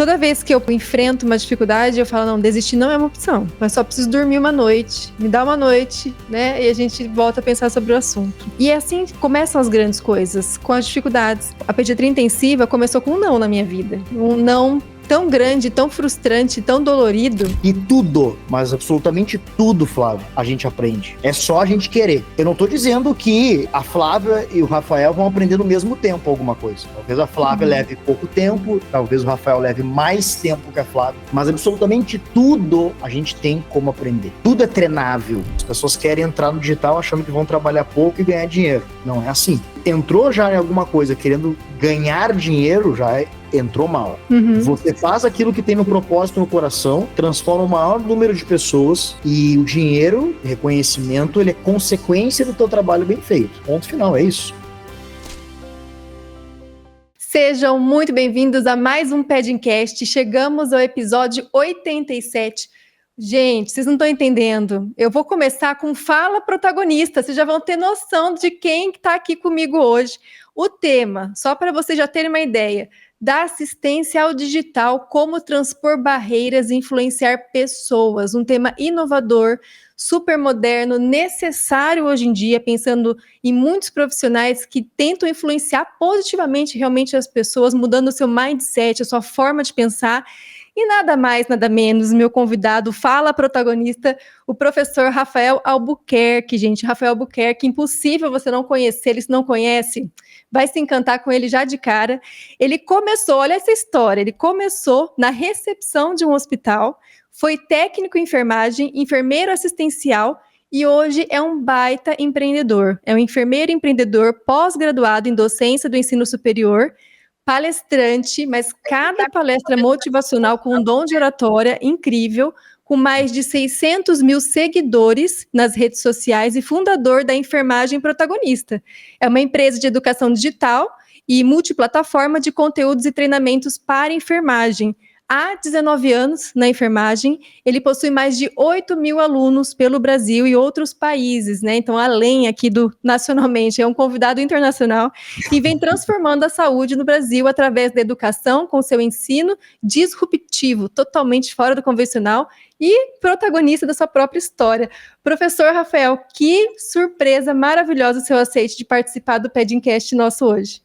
toda vez que eu enfrento uma dificuldade, eu falo, não, desistir não é uma opção. Mas só preciso dormir uma noite, me dá uma noite, né? E a gente volta a pensar sobre o assunto. E é assim que começam as grandes coisas, com as dificuldades. A pediatria intensiva começou com um não na minha vida. Um não tão grande, tão frustrante, tão dolorido. E tudo, mas absolutamente tudo, Flávio, a gente aprende. É só a gente querer. Eu não tô dizendo que a Flávia e o Rafael vão aprender no mesmo tempo alguma coisa. Talvez a Flávia leve pouco tempo, talvez o Rafael leve mais tempo que a Flávia, mas absolutamente tudo a gente tem como aprender. Tudo é treinável. As pessoas querem entrar no digital achando que vão trabalhar pouco e ganhar dinheiro. Não é assim. Entrou já em alguma coisa querendo ganhar dinheiro, entrou mal. Você faz aquilo que tem no propósito, no coração, transforma o maior número de pessoas e o dinheiro, reconhecimento, ele é consequência do teu trabalho bem feito. Ponto final, é isso. Sejam muito bem-vindos a mais um Pedcast. Chegamos ao episódio 87. Gente, vocês não estão entendendo. Eu vou começar com Fala Protagonista. Vocês já vão ter noção de quem está aqui comigo hoje. O tema, só para vocês já terem uma ideia, da assistência ao digital, como transpor barreiras e influenciar pessoas. Um tema inovador, super moderno, necessário hoje em dia, pensando em muitos profissionais que tentam influenciar positivamente realmente as pessoas, mudando o seu mindset, a sua forma de pensar. E nada mais, nada menos, meu convidado, Fala Protagonista, o professor Rafael Albuquerque, gente. Rafael Albuquerque, impossível você não conhecer, ele se não conhece, vai se encantar com ele já de cara. Ele começou, olha essa história, ele começou na recepção de um hospital, foi técnico em enfermagem, enfermeiro assistencial e hoje é um baita empreendedor. É um enfermeiro empreendedor pós-graduado em docência do ensino superior, palestrante, mas cada palestra motivacional com um dom de oratória incrível, com mais de 600 mil seguidores nas redes sociais e fundador da Enfermagem Protagonista. É uma empresa de educação digital e multiplataforma de conteúdos e treinamentos para enfermagem. Há 19 anos na enfermagem, ele possui mais de 8 mil alunos pelo Brasil e outros países, né? Então, além aqui do nacionalmente, é um convidado internacional e vem transformando a saúde no Brasil através da educação, com seu ensino disruptivo, totalmente fora do convencional e protagonista da sua própria história. Professor Rafael, que surpresa maravilhosa o seu aceite de participar do Pedcast nosso hoje.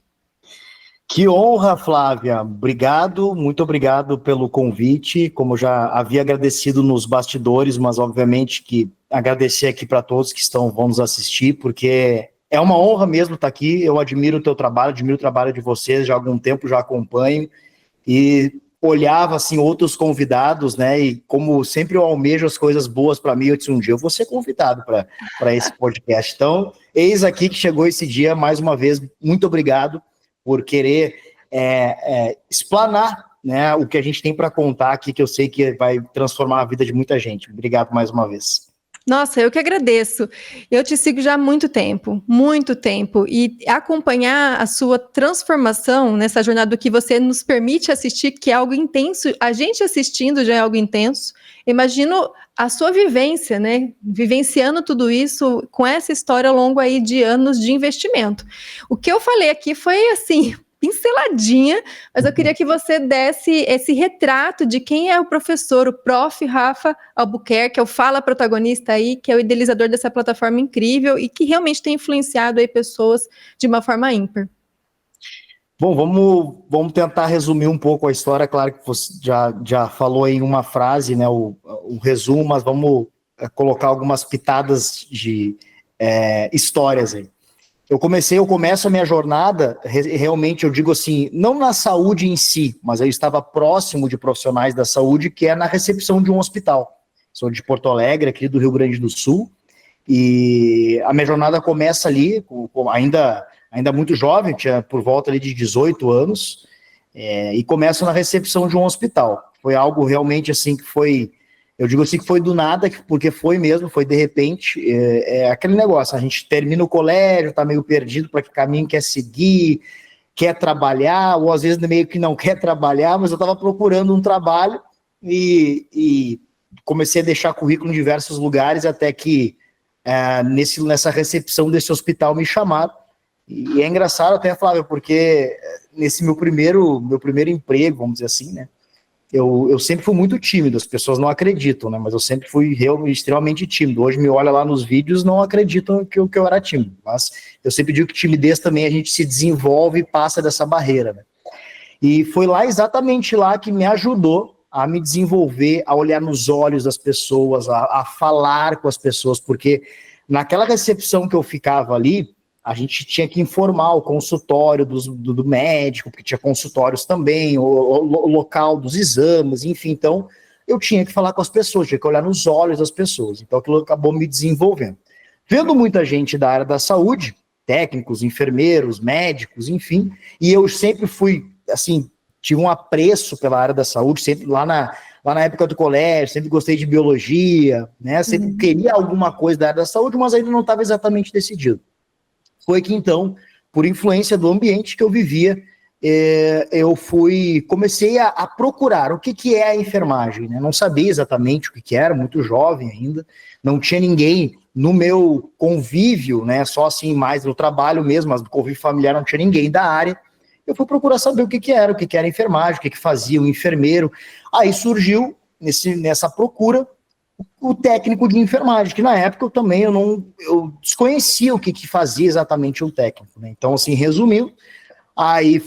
Que honra, Flávia. Obrigado, muito obrigado pelo convite. Como já havia agradecido nos bastidores, mas obviamente que agradecer aqui para todos que vão nos assistir, porque é uma honra mesmo estar aqui. Eu admiro o teu trabalho, admiro o trabalho de vocês, já há algum tempo já acompanho e olhava assim outros convidados, né? E como sempre eu almejo as coisas boas para mim, eu disse um dia eu vou ser convidado para esse podcast. Então, eis aqui que chegou esse dia, mais uma vez, muito obrigado por querer explanar, né, o que a gente tem para contar aqui, que eu sei que vai transformar a vida de muita gente. Obrigado mais uma vez. Nossa, eu que agradeço. Eu te sigo já há muito tempo, e acompanhar a sua transformação nessa jornada que você nos permite assistir, que é algo intenso, a gente assistindo já é algo intenso. Imagino a sua vivência, né? Vivenciando tudo isso com essa história ao longo aí de anos de investimento. O que eu falei aqui foi assim, pinceladinha, mas eu queria que você desse esse retrato de quem é o professor, o Prof. Rafa Albuquerque, que é o Fala Protagonista aí, que é o idealizador dessa plataforma incrível e que realmente tem influenciado aí pessoas de uma forma ímpar. Bom, vamos tentar resumir um pouco a história. Claro que você já falou em uma frase, né, o resumo, mas vamos colocar algumas pitadas de histórias aí. Eu começo a minha jornada, realmente eu digo assim, não na saúde em si, mas eu estava próximo de profissionais da saúde, que é na recepção de um hospital. Sou de Porto Alegre, aqui do Rio Grande do Sul, e a minha jornada começa ali, ainda muito jovem, tinha por volta ali de 18 anos, e começo na recepção de um hospital. Foi algo realmente assim que foi... Eu digo assim que foi do nada, porque foi mesmo, foi de repente, aquele negócio, a gente termina o colégio, tá meio perdido para que caminho quer seguir, quer trabalhar, ou às vezes meio que não quer trabalhar, mas eu estava procurando um trabalho e comecei a deixar currículo em diversos lugares, até que nessa recepção desse hospital me chamaram. E é engraçado até, Flávio, porque nesse meu primeiro emprego, vamos dizer assim, né, eu sempre fui muito tímido, as pessoas não acreditam, né? Mas eu sempre fui realmente extremamente tímido. Hoje me olha lá nos vídeos, não acreditam que eu era tímido. Mas eu sempre digo que timidez também a gente se desenvolve e passa dessa barreira, né? E foi lá, exatamente lá, que me ajudou a me desenvolver, a olhar nos olhos das pessoas, a falar com as pessoas, porque naquela recepção que eu ficava ali, a gente tinha que informar o consultório do médico, porque tinha consultórios também, o local dos exames, enfim. Então, eu tinha que falar com as pessoas, tinha que olhar nos olhos das pessoas. Então, aquilo acabou me desenvolvendo. Vendo muita gente da área da saúde, técnicos, enfermeiros, médicos, enfim, e eu sempre fui, assim, tive um apreço pela área da saúde, sempre lá na época do colégio, sempre gostei de biologia, né? Sempre queria alguma coisa da área da saúde, mas ainda não estava exatamente decidido. Foi que então, por influência do ambiente que eu vivia, eu comecei a procurar o que é a enfermagem, né? Não sabia exatamente o que era, muito jovem ainda, não tinha ninguém no meu convívio, né? Só assim, mais no trabalho mesmo, mas no convívio familiar não tinha ninguém da área. Eu fui procurar saber o que era a enfermagem, o que fazia o enfermeiro. Aí surgiu, nessa procura, o técnico de enfermagem, que na época eu desconhecia o que fazia exatamente o técnico, né? Então, assim, resumindo, aí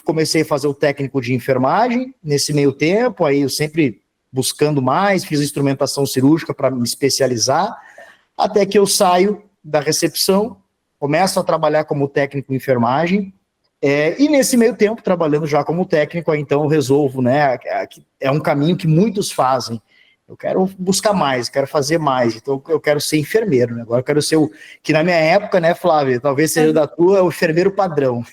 comecei a fazer o técnico de enfermagem, nesse meio tempo, aí eu sempre buscando mais, fiz instrumentação cirúrgica para me especializar, até que eu saio da recepção, começo a trabalhar como técnico de enfermagem, e nesse meio tempo, trabalhando já como técnico, aí então eu resolvo, né, é um caminho que muitos fazem, eu quero buscar mais, quero fazer mais, então eu quero ser enfermeiro, né? Agora eu quero ser que na minha época, né, Flávia, talvez seja da tua, o enfermeiro padrão.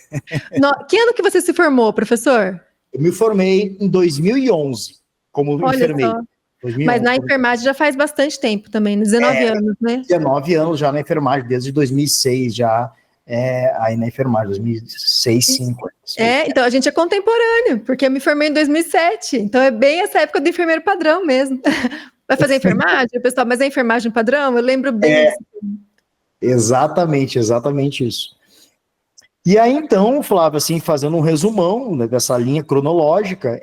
Que ano que você se formou, professor? Eu me formei em 2011 como enfermeiro. Só. 2011, mas na enfermagem já faz bastante tempo também, 19 anos, né? 19 anos já na enfermagem, desde 2006 já, aí na enfermagem, 2006, 2005. Então a gente é contemporâneo, porque eu me formei em 2007, então é bem essa época do enfermeiro padrão mesmo. Vai fazer enfermagem, pessoal, mas é enfermagem padrão? Eu lembro bem. Exatamente isso. E aí, então, Flávio, assim, fazendo um resumão, né, dessa linha cronológica,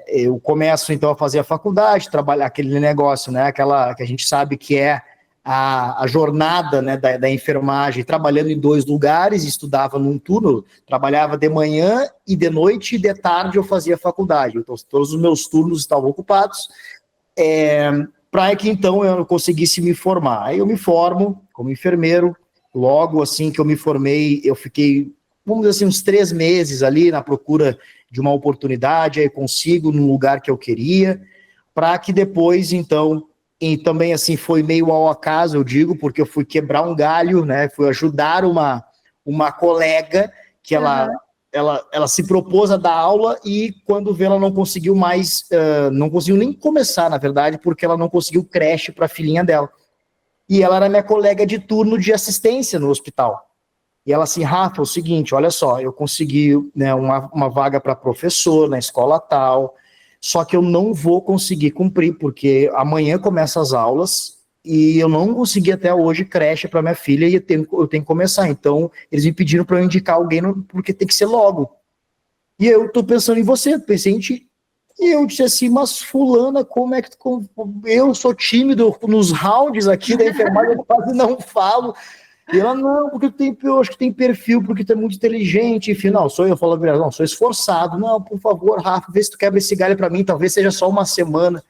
eu começo, então, a fazer a faculdade, trabalhar aquele negócio, né, aquela que a gente sabe que é a jornada, né, da enfermagem, trabalhando em 2 lugares, estudava num turno, trabalhava de manhã e de noite, e de tarde eu fazia faculdade. Então, todos os meus turnos estavam ocupados, para que, então, eu conseguisse me formar. Aí eu me formo como enfermeiro. Logo assim que eu me formei, eu fiquei, vamos dizer assim, uns 3 meses ali na procura de uma oportunidade, aí consigo num lugar que eu queria, para que depois, então, e também assim, foi meio ao acaso, eu digo, porque eu fui quebrar um galho, né, fui ajudar uma colega, que ela se propôs a dar aula, e quando vê, ela não conseguiu mais, não conseguiu nem começar, na verdade, porque ela não conseguiu creche para a filhinha dela. E ela era minha colega de turno de assistência no hospital. E ela assim, Rafa, é o seguinte, olha só, eu consegui, né, uma vaga para professor na escola tal, só que eu não vou conseguir cumprir, porque amanhã começam as aulas e eu não consegui até hoje creche para minha filha e eu tenho que começar. Então, eles me pediram para eu indicar alguém, porque tem que ser logo. E eu tô pensando em você, pensei em ti. E eu disse assim, mas fulana, como é que eu sou tímido nos rounds aqui da enfermagem, eu quase não falo. E ela, não, porque eu acho que tem perfil, porque tu é muito inteligente, enfim, não, eu falo, não, sou esforçado, não, por favor, Rafa, vê se tu quebra esse galho para mim, talvez seja só uma semana.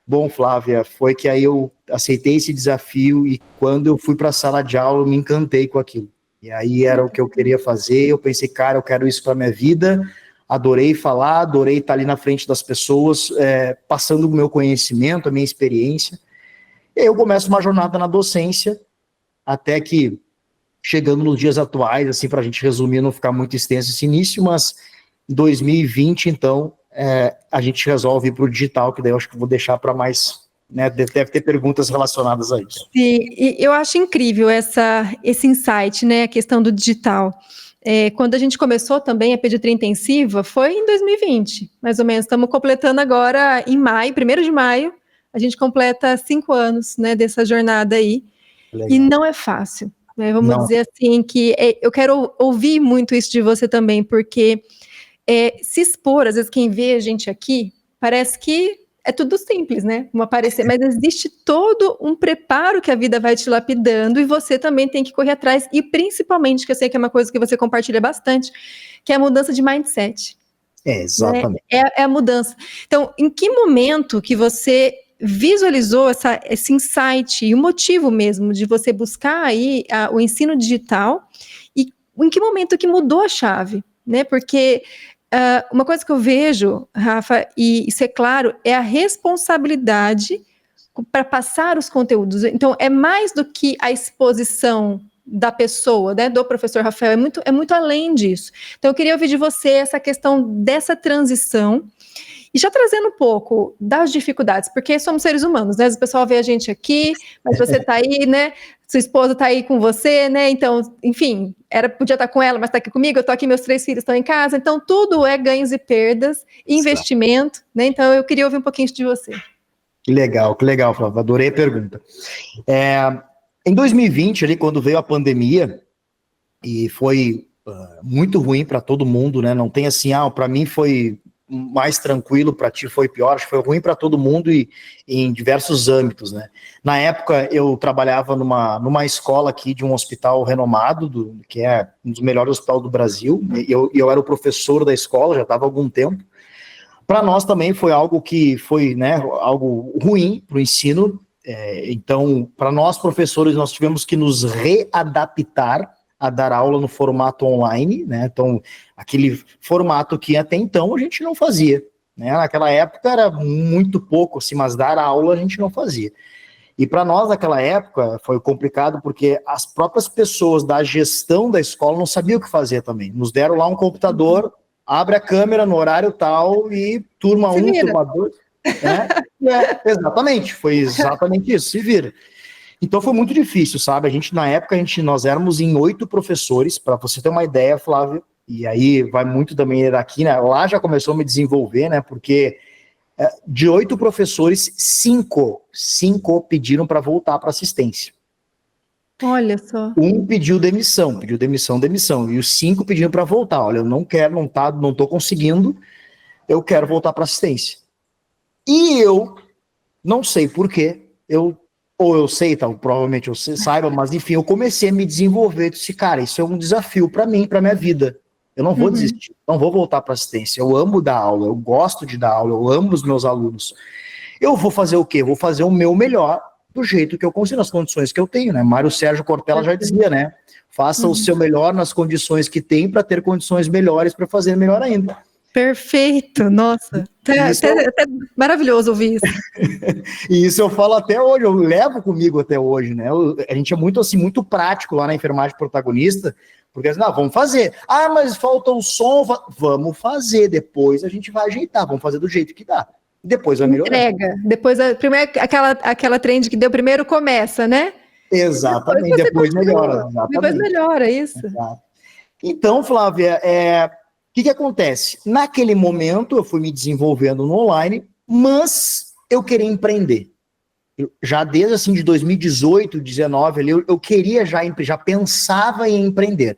Bom, Flávia, foi que aí eu aceitei esse desafio e quando eu fui para a sala de aula, eu me encantei com aquilo. E aí era o que eu queria fazer, eu pensei, cara, eu quero isso para minha vida. Adorei falar, adorei estar ali na frente das pessoas, passando o meu conhecimento, a minha experiência. E aí eu começo uma jornada na docência, até que, chegando nos dias atuais, assim, para a gente resumir, não ficar muito extenso esse início, mas em 2020, então, a gente resolve ir para o digital, que daí eu acho que vou deixar para mais, né, deve ter perguntas relacionadas a isso. Sim, e eu acho incrível esse insight, né, a questão do digital. Quando a gente começou também a pediatria intensiva, foi em 2020, mais ou menos. Estamos completando agora em maio, 1º de maio, a gente completa 5 anos, né, dessa jornada aí. Legal. E não é fácil, né? Vamos dizer assim, que eu quero ouvir muito isso de você também, porque se expor, às vezes quem vê a gente aqui, parece que é tudo simples, né? Como aparecer, mas existe todo um preparo que a vida vai te lapidando e você também tem que correr atrás, e principalmente, que eu sei que é uma coisa que você compartilha bastante, que é a mudança de mindset. Exatamente. Né? É a mudança. Então, em que momento que você visualizou esse insight e o motivo mesmo de você buscar aí o ensino digital, e em que momento que mudou a chave, né? Porque uma coisa que eu vejo, Rafa, e isso é claro, é a responsabilidade para passar os conteúdos. Então, é mais do que a exposição da pessoa, né, do professor Rafael, é muito além disso. Então, eu queria ouvir de você essa questão dessa transição, e já trazendo um pouco das dificuldades, porque somos seres humanos, né? O pessoal vê a gente aqui, mas você está aí, né? Sua esposa está aí com você, né? Então, enfim, podia estar com ela, mas está aqui comigo, eu estou aqui, meus 3 filhos estão em casa, então tudo é ganhos e perdas, investimento, né? Então, eu queria ouvir um pouquinho de você. Que legal, Flávio, adorei a pergunta. Em 2020, ali, quando veio a pandemia, e foi muito ruim para todo mundo, né? Não tem assim, para mim foi mais tranquilo, para ti foi pior, acho que foi ruim para todo mundo e em diversos âmbitos, né? Na época, eu trabalhava numa escola aqui de um hospital renomado, que é um dos melhores hospitais do Brasil, e eu era o professor da escola, já estava há algum tempo. Para nós também foi algo que foi, né, algo ruim para o ensino. Então, para nós professores, nós tivemos que nos readaptar a dar aula no formato online, né? Então, aquele formato que até então a gente não fazia, né? Naquela época era muito pouco, assim, mas dar aula a gente não fazia. E para nós, naquela época, foi complicado porque as próprias pessoas da gestão da escola não sabiam o que fazer também. Nos deram lá um computador, abre a câmera no horário tal e turma 1, turma 2, né? Exatamente, foi exatamente isso, se vira. Então foi muito difícil, sabe? Na época, nós éramos em 8 professores, para você ter uma ideia, Flávio, e aí vai muito também daqui, né? Lá já começou a me desenvolver, né? Porque de 8 professores, 5 pediram para voltar para assistência. Olha só. Um pediu demissão, e os 5 pediram para voltar. Olha, eu não quero, não tô conseguindo, eu quero voltar para assistência. E eu não sei porquê, ou eu sei, tá, provavelmente eu saiba, mas enfim, eu comecei a me desenvolver, disse, cara, isso é um desafio para mim, para minha vida. Eu não vou desistir, não vou voltar para assistência. Eu amo dar aula, eu gosto de dar aula, eu amo os meus alunos. Eu vou fazer o quê? Vou fazer o meu melhor do jeito que eu consigo, nas condições que eu tenho, né? Mário Sérgio Cortella já dizia, né? Faça o seu melhor nas condições que tem para ter condições melhores para fazer melhor ainda. Perfeito, nossa, até maravilhoso ouvir isso. E isso eu falo até hoje, eu levo comigo até hoje, né? A gente é muito assim, muito prático lá na enfermagem protagonista, porque assim, não, vamos fazer. Mas falta o som, vamos fazer, depois a gente vai ajeitar, vamos fazer do jeito que dá. Depois vai melhorar. Entrega, depois aquela trend que deu primeiro começa, né? Exatamente, depois melhora. Exatamente. Depois melhora, isso. Exato. Então, Flávia, o que acontece? Naquele momento, eu fui me desenvolvendo no online, mas eu queria empreender. Já desde assim, de 2018, 2019, ali, eu queria já pensava em empreender.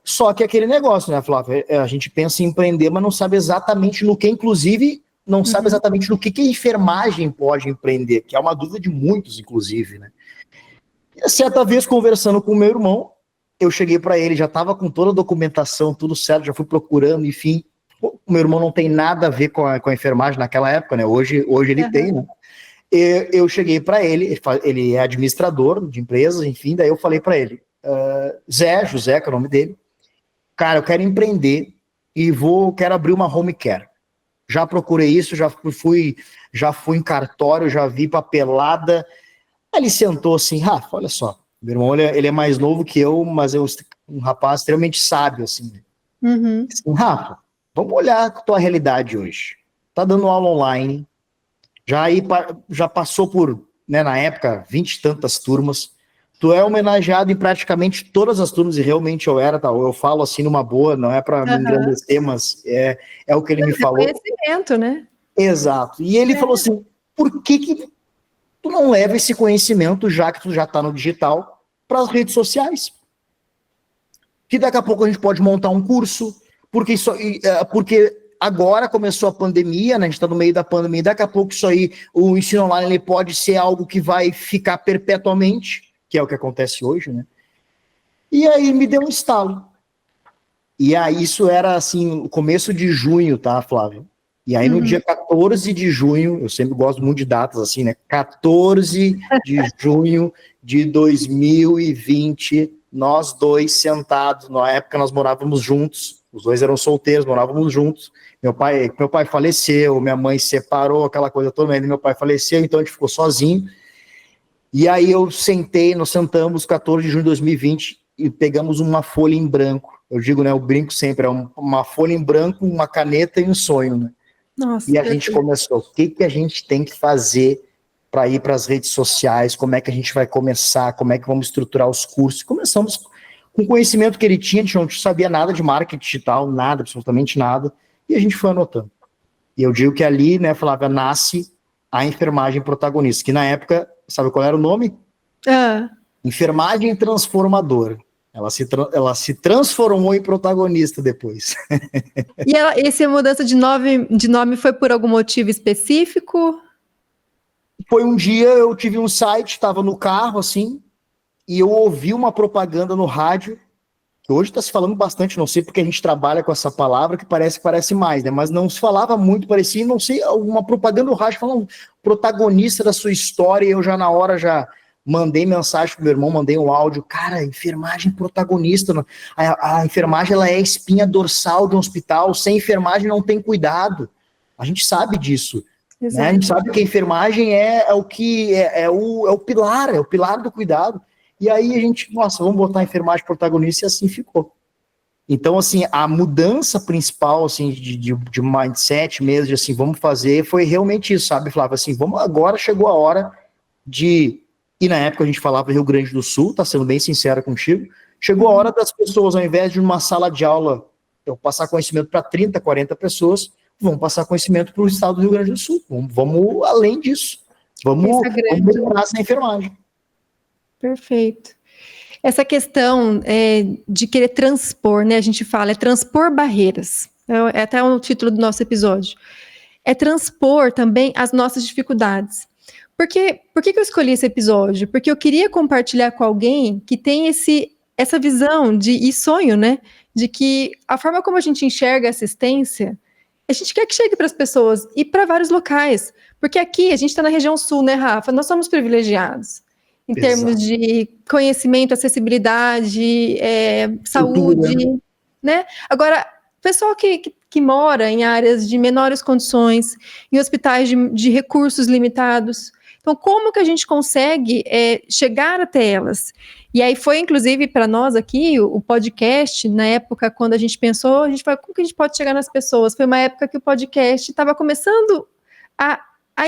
Só que aquele negócio, né, Flávia? A gente pensa em empreender, mas não sabe exatamente no que, inclusive, não sabe exatamente no que a enfermagem pode empreender, que é uma dúvida de muitos, inclusive, né? E certa vez, conversando com o meu irmão, eu cheguei para ele, já estava com toda a documentação, tudo certo, já fui procurando, enfim. O meu irmão não tem nada a ver com a enfermagem naquela época, né? Hoje ele tem, né? Eu cheguei para ele é administrador de empresas, enfim, daí eu falei para ele, José, que é o nome dele, cara, eu quero empreender e quero abrir uma home care. Já procurei isso, já fui em cartório, já vi papelada. Aí ele sentou assim, Rafa, olha só, meu irmão, ele é mais novo que eu, mas é um rapaz extremamente sábio, assim. Assim, Rafa, vamos olhar a tua realidade hoje. Tá dando aula online, já passou por, né, na época, 20 e tantas turmas. Tu é homenageado em praticamente todas as turmas, e realmente eu era, tá? Eu falo assim numa boa, não é para me engrandecer, mas é o que ele me falou. Conhecimento, né? Exato. E ele falou assim, por que tu não leva esse conhecimento, já que tu já tá no digital, para as redes sociais? Que daqui a pouco a gente pode montar um curso, porque agora começou a pandemia, né? A gente está no meio da pandemia, daqui a pouco isso aí, o ensino online ele pode ser algo que vai ficar perpetuamente, que é o que acontece hoje, né? E aí me deu um estalo. E aí isso era assim, o começo de junho, tá, Flávio? E aí no dia 14 de junho, eu sempre gosto muito de datas assim, né? 14 de junho de 2020, nós dois sentados, na época nós morávamos juntos, os dois eram solteiros, morávamos juntos. Meu pai faleceu, minha mãe se separou, aquela coisa toda, ainda meu pai faleceu, então a gente ficou sozinho. E aí nós sentamos 14 de junho de 2020 e pegamos uma folha em branco. Eu digo, né, eu brinco sempre, é uma folha em branco, uma caneta e um sonho, né? Nossa, e a gente começou, o que a gente tem que fazer para ir para as redes sociais, como é que a gente vai começar, como é que vamos estruturar os cursos. Começamos com o conhecimento que ele tinha, a gente não sabia nada de marketing digital, nada, absolutamente nada, e a gente foi anotando. E eu digo que ali, né, Flávia, nasce a enfermagem protagonista, que na época, sabe qual era o nome? Enfermagem transformadora. Ela se transformou em protagonista depois. E essa mudança de nome foi por algum motivo específico? Foi um dia, eu tive um site, estava no carro, assim, e eu ouvi uma propaganda no rádio, que hoje está se falando bastante, não sei porque a gente trabalha com essa palavra, que parece mais, né? Mas não se falava muito, parecia, não sei, uma propaganda no rádio falando protagonista da sua história, e eu já na hora mandei mensagem pro meu irmão, mandei um áudio, cara, enfermagem protagonista, a enfermagem ela é a espinha dorsal de um hospital, sem enfermagem não tem cuidado, a gente sabe disso, né? A gente sabe que a enfermagem é o pilar do cuidado, e aí a gente, nossa, vamos botar a enfermagem protagonista, e assim ficou. Então, assim, a mudança principal, assim, de mindset mesmo, de assim, vamos fazer, foi realmente isso, sabe, Flávio, assim, agora chegou a hora de... E na época a gente falava Rio Grande do Sul, tá sendo bem sincero contigo, chegou a hora das pessoas, ao invés de uma sala de aula, eu passar conhecimento para 30, 40 pessoas, vamos passar conhecimento para o estado do Rio Grande do Sul, vamos além disso, vamos melhorar essa enfermagem. Perfeito. Essa questão de querer transpor, né, a gente fala, transpor barreiras, é até o título do nosso episódio, é transpor também as nossas dificuldades. Por que eu escolhi esse episódio? Porque eu queria compartilhar com alguém que tem essa visão e sonho, né? De que a forma como a gente enxerga a assistência, a gente quer que chegue para as pessoas e para vários locais. Porque aqui, a gente está na região sul, né, Rafa? Nós somos privilegiados em termos de conhecimento, acessibilidade, saúde, né? Agora, o pessoal que mora em áreas de menores condições, em hospitais de recursos limitados... Então, como que a gente consegue chegar até elas? E aí foi, inclusive, para nós aqui, o podcast, na época, quando a gente pensou, a gente falou, como que a gente pode chegar nas pessoas? Foi uma época que o podcast estava começando a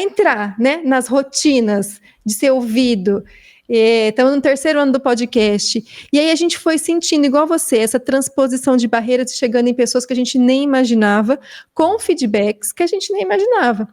entrar, né, nas rotinas de ser ouvido. Estamos no 3º ano do podcast. E aí a gente foi sentindo, igual você, essa transposição de barreiras chegando em pessoas que a gente nem imaginava, com feedbacks que a gente nem imaginava.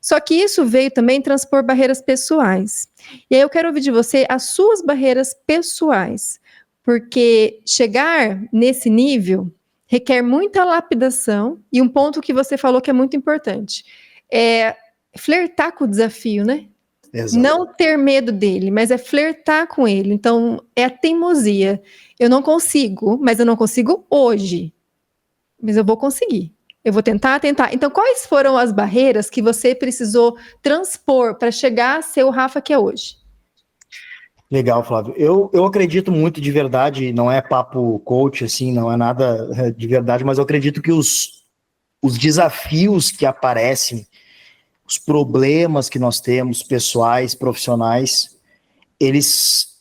Só que isso veio também transpor barreiras pessoais. E aí eu quero ouvir de você as suas barreiras pessoais, porque chegar nesse nível requer muita lapidação, e um ponto que você falou que é muito importante, é flertar com o desafio, né? Exato. Não ter medo dele, mas é flertar com ele. Então, é a teimosia. Eu não consigo, mas eu não consigo hoje. Mas eu vou conseguir. Eu vou tentar. Então, quais foram as barreiras que você precisou transpor para chegar a ser o Rafa que é hoje? Legal, Flávio. Eu acredito muito de verdade, não é papo coach, assim, não é nada de verdade, mas eu acredito que os desafios que aparecem, os problemas que nós temos, pessoais, profissionais, eles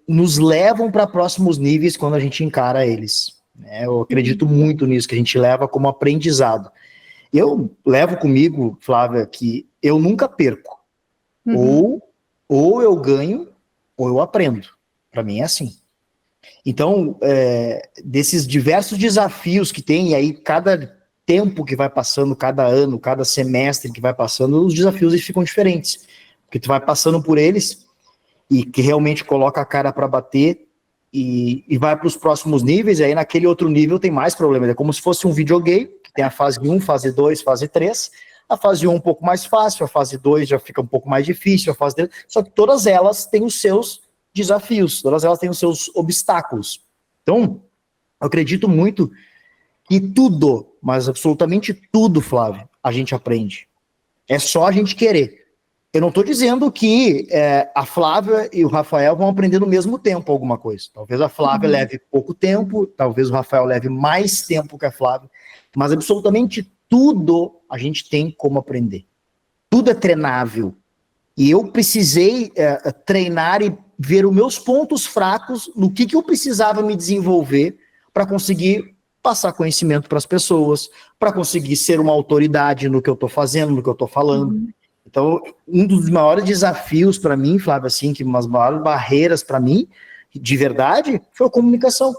nos levam para próximos níveis quando a gente encara eles. Né? Eu acredito muito nisso, que a gente leva como aprendizado. Eu levo comigo, Flávia, que eu nunca perco. Ou eu ganho, ou eu aprendo. Para mim é assim. Então, desses diversos desafios que tem, e aí cada tempo que vai passando, cada ano, cada semestre que vai passando, os desafios eles ficam diferentes, porque tu vai passando por eles e que realmente coloca a cara para bater e vai para os próximos níveis, e aí naquele outro nível tem mais problemas, é como se fosse um videogame, que tem a fase 1, fase 2, fase 3. A fase 1 é um pouco mais fácil, a fase 2 já fica um pouco mais difícil, a fase 3, só que todas elas têm os seus desafios, todas elas têm os seus obstáculos. Então, eu acredito muito que tudo, mas absolutamente tudo, Flávio, a gente aprende. É só a gente querer. Eu não estou dizendo que a Flávia e o Rafael vão aprender no mesmo tempo alguma coisa. Talvez a Flávia leve pouco tempo, talvez o Rafael leve mais tempo que a Flávia, mas absolutamente tudo a gente tem como aprender. Tudo é treinável. E eu precisei treinar e ver os meus pontos fracos, no que eu precisava me desenvolver para conseguir passar conhecimento para as pessoas, para conseguir ser uma autoridade no que eu estou fazendo, no que eu estou falando. Então, um dos maiores desafios para mim, Flávio, assim, que umas maiores barreiras para mim, de verdade, foi a comunicação.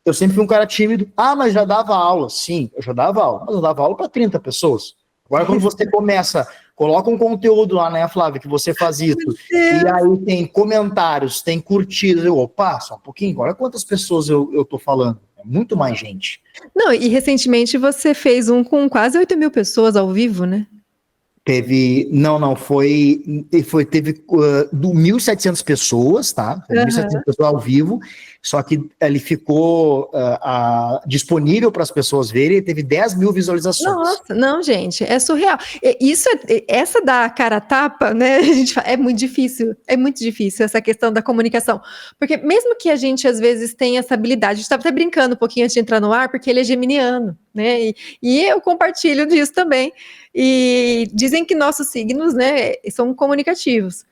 Eu sempre fui um cara tímido. Mas já dava aula. Sim, eu já dava aula. Mas eu dava aula para 30 pessoas. Agora, quando você coloca um conteúdo lá, né, Flávia, que você faz isso, e aí tem comentários, tem curtidas, opa, só um pouquinho, olha quantas pessoas eu tô falando. É muito mais gente. Não, e recentemente você fez um com quase 8.000 pessoas ao vivo, né? Teve 1.700 pessoas, tá? 1.700 pessoas ao vivo, só que ele ficou disponível para as pessoas verem e teve 10 mil visualizações. Nossa, não, gente, é surreal. Essa da cara a tapa, né, é muito difícil essa questão da comunicação, porque mesmo que a gente às vezes tenha essa habilidade, a gente estava até brincando um pouquinho antes de entrar no ar, porque ele é geminiano, né, e eu compartilho disso também. E dizem que nossos signos, né, são comunicativos.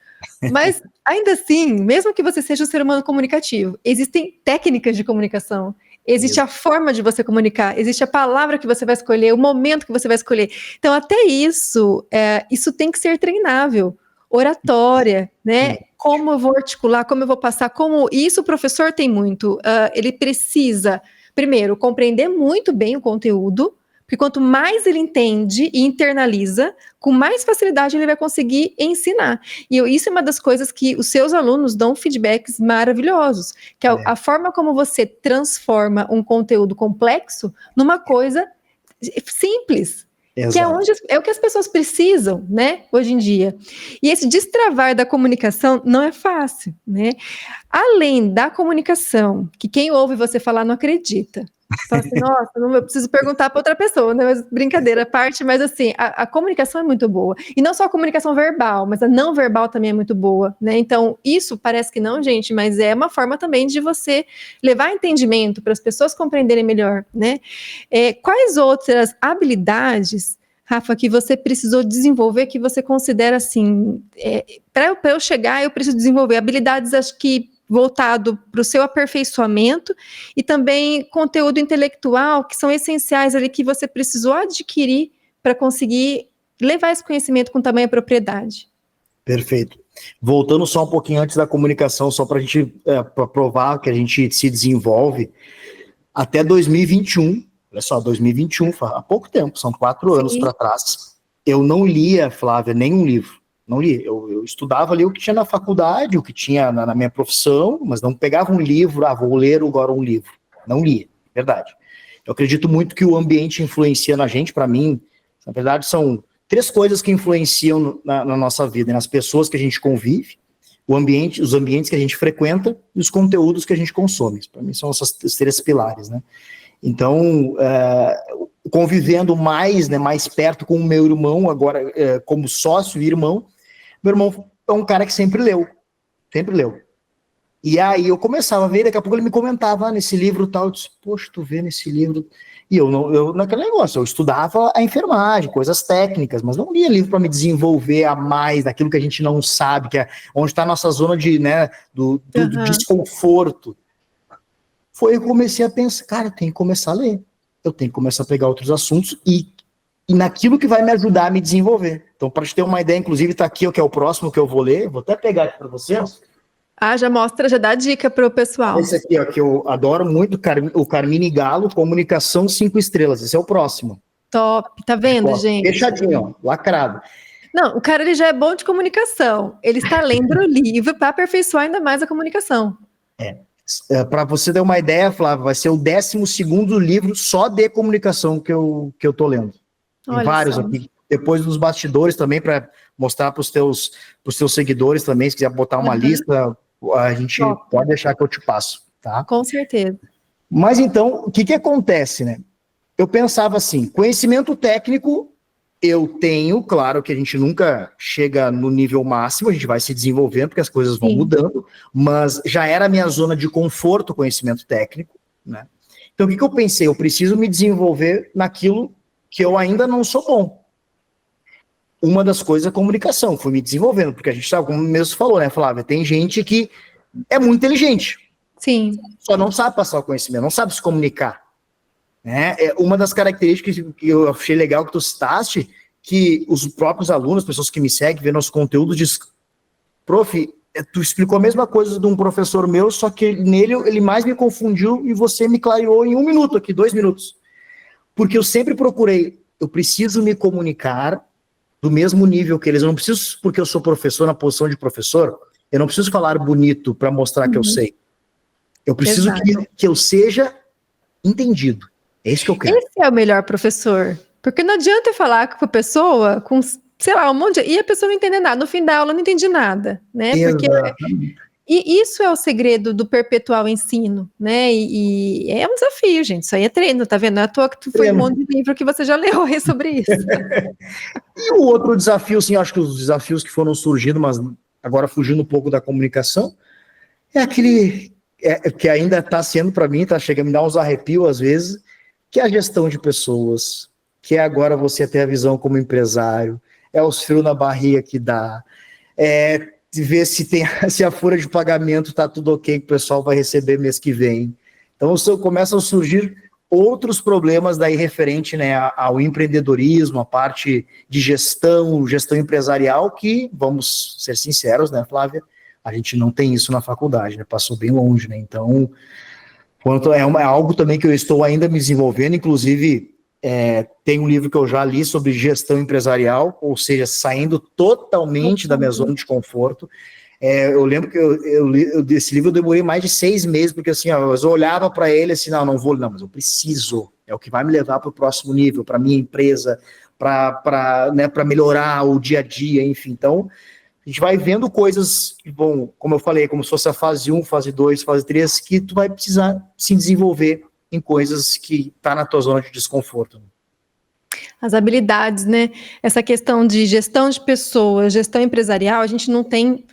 Mas, ainda assim, mesmo que você seja um ser humano comunicativo, existem técnicas de comunicação. Existe a forma de você comunicar, existe a palavra que você vai escolher, o momento que você vai escolher. Então, até isso tem que ser treinável. Oratória, né? Como eu vou articular, como eu vou passar, isso o professor tem muito. Ele precisa, primeiro, compreender muito bem o conteúdo, porque quanto mais ele entende e internaliza, com mais facilidade ele vai conseguir ensinar. E isso é uma das coisas que os seus alunos dão feedbacks maravilhosos, que é a forma como você transforma um conteúdo complexo numa coisa simples. Exato. Que é o que as pessoas precisam, né, hoje em dia. E esse destravar da comunicação não é fácil, né? Além da comunicação, que quem ouve você falar não acredita. Fala assim, nossa, eu preciso perguntar para outra pessoa, né? Mas brincadeira à parte, mas assim, a comunicação é muito boa. E não só a comunicação verbal, mas a não verbal também é muito boa, né? Então, isso parece que não, gente, mas é uma forma também de você levar entendimento para as pessoas compreenderem melhor, né? Quais outras habilidades, Rafa, que você precisou desenvolver, que você considera assim, para eu chegar, eu preciso desenvolver habilidades, acho que voltado para o seu aperfeiçoamento e também conteúdo intelectual, que são essenciais ali, que você precisou adquirir para conseguir levar esse conhecimento com tamanha propriedade. Perfeito. Voltando só um pouquinho antes da comunicação, só para a gente pra provar que a gente se desenvolve, até 2021, olha só, 2021, há pouco tempo, são 4 anos para trás, eu não lia, Flávia, nenhum livro. Não li, eu estudava ali o que tinha na faculdade, o que tinha na minha profissão, mas não pegava um livro, vou ler agora um livro. Não lia, verdade. Eu acredito muito que o ambiente influencia na gente. Para mim, na verdade, são 3 coisas que influenciam na nossa vida, nas pessoas que a gente convive, os ambientes que a gente frequenta e os conteúdos que a gente consome. Para mim são esses 3 pilares, né? Então, convivendo mais, né, mais perto com o meu irmão, agora como sócio e irmão, meu irmão é um cara que sempre leu. E aí eu começava a ver, daqui a pouco ele me comentava nesse livro tal, eu disse, poxa, tu vê nesse livro. E eu naquele negócio, eu estudava a enfermagem, coisas técnicas, mas não lia livro para me desenvolver a mais daquilo que a gente não sabe, que é onde está a nossa zona do desconforto. Foi eu comecei a pensar, cara, eu tenho que começar a ler. Eu tenho que começar a pegar outros assuntos e naquilo que vai me ajudar a me desenvolver. Então, para te ter uma ideia, inclusive, está aqui o que é o próximo que eu vou ler. Vou até pegar aqui para vocês. Já dá dica para o pessoal. Esse aqui, ó, que eu adoro muito, o Carmine Galo, Comunicação 5 Estrelas. Esse é o próximo. Top, tá vendo, gente? Fechadinho, ó, lacrado. Não, o cara ele já é bom de comunicação. Ele está lendo o livro para aperfeiçoar ainda mais a comunicação. Para você ter uma ideia, Flávio, vai ser o 12º livro só de comunicação que eu tô lendo. Tem Olha vários só. aqui. Depois dos bastidores também, para mostrar para os teus seguidores também, se quiser botar uma lista, a gente pode deixar que eu te passo, tá? Com certeza. Mas então, o que acontece, né? Eu pensava assim, conhecimento técnico eu tenho, claro que a gente nunca chega no nível máximo, a gente vai se desenvolvendo, porque as coisas vão mudando, mas já era a minha zona de conforto o conhecimento técnico, né? Então, o que eu pensei? Eu preciso me desenvolver naquilo que eu ainda não sou bom. Uma das coisas é a comunicação, fui me desenvolvendo, porque a gente sabe, como mesmo falou, né, Flávia, tem gente que é muito inteligente. Sim. Só não sabe passar o conhecimento, não sabe se comunicar. Né? É uma das características que eu achei legal que tu citaste, que os próprios alunos, pessoas que me seguem, vendo nosso conteúdo, diz, prof, tu explicou a mesma coisa de um professor meu, só que nele ele mais me confundiu e você me clareou em 1 minuto aqui, 2 minutos. Porque eu sempre procurei, eu preciso me comunicar do mesmo nível que eles, eu não preciso, porque eu sou professor na posição de professor, eu não preciso falar bonito para mostrar que eu sei. Eu preciso que eu seja entendido. É isso que eu quero. Esse é o melhor professor. Porque não adianta eu falar com a pessoa, com, sei lá, um monte de... E a pessoa não entender nada. No fim da aula, não entendi nada, né? Porque... E isso é o segredo do perpetual ensino, né? E é um desafio, gente. Isso aí é treino, tá vendo? Não é à toa que tu foi um monte de livro que você já leu aí sobre isso. E o outro desafio, assim, acho que os desafios que foram surgindo, mas agora fugindo um pouco da comunicação, é aquele que ainda está sendo para mim, tá chegando a me dar uns arrepios às vezes, que é a gestão de pessoas, que é agora você ter a visão como empresário, é os frios na barriga que dá, é ver se a folha de pagamento está tudo ok, que o pessoal vai receber mês que vem. Então começam a surgir outros problemas daí referente, né, ao empreendedorismo, a parte de gestão empresarial, que, vamos ser sinceros, né, Flávia, a gente não tem isso na faculdade, né, passou bem longe, né, então... É algo também que eu estou ainda me desenvolvendo, inclusive tem um livro que eu já li sobre gestão empresarial, ou seja, saindo totalmente da minha zona de conforto. Eu lembro que esse livro eu demorei mais de 6 meses, porque assim, eu olhava para ele assim, não vou, mas eu preciso, é o que vai me levar para o próximo nível, para minha empresa, para melhorar o dia a dia, enfim, então... A gente vai vendo coisas que vão, como eu falei, como se fosse a fase 1, fase 2, fase 3, que tu vai precisar se desenvolver em coisas que tá na tua zona de desconforto. As habilidades, né? Essa questão de gestão de pessoas, gestão empresarial, a gente não tem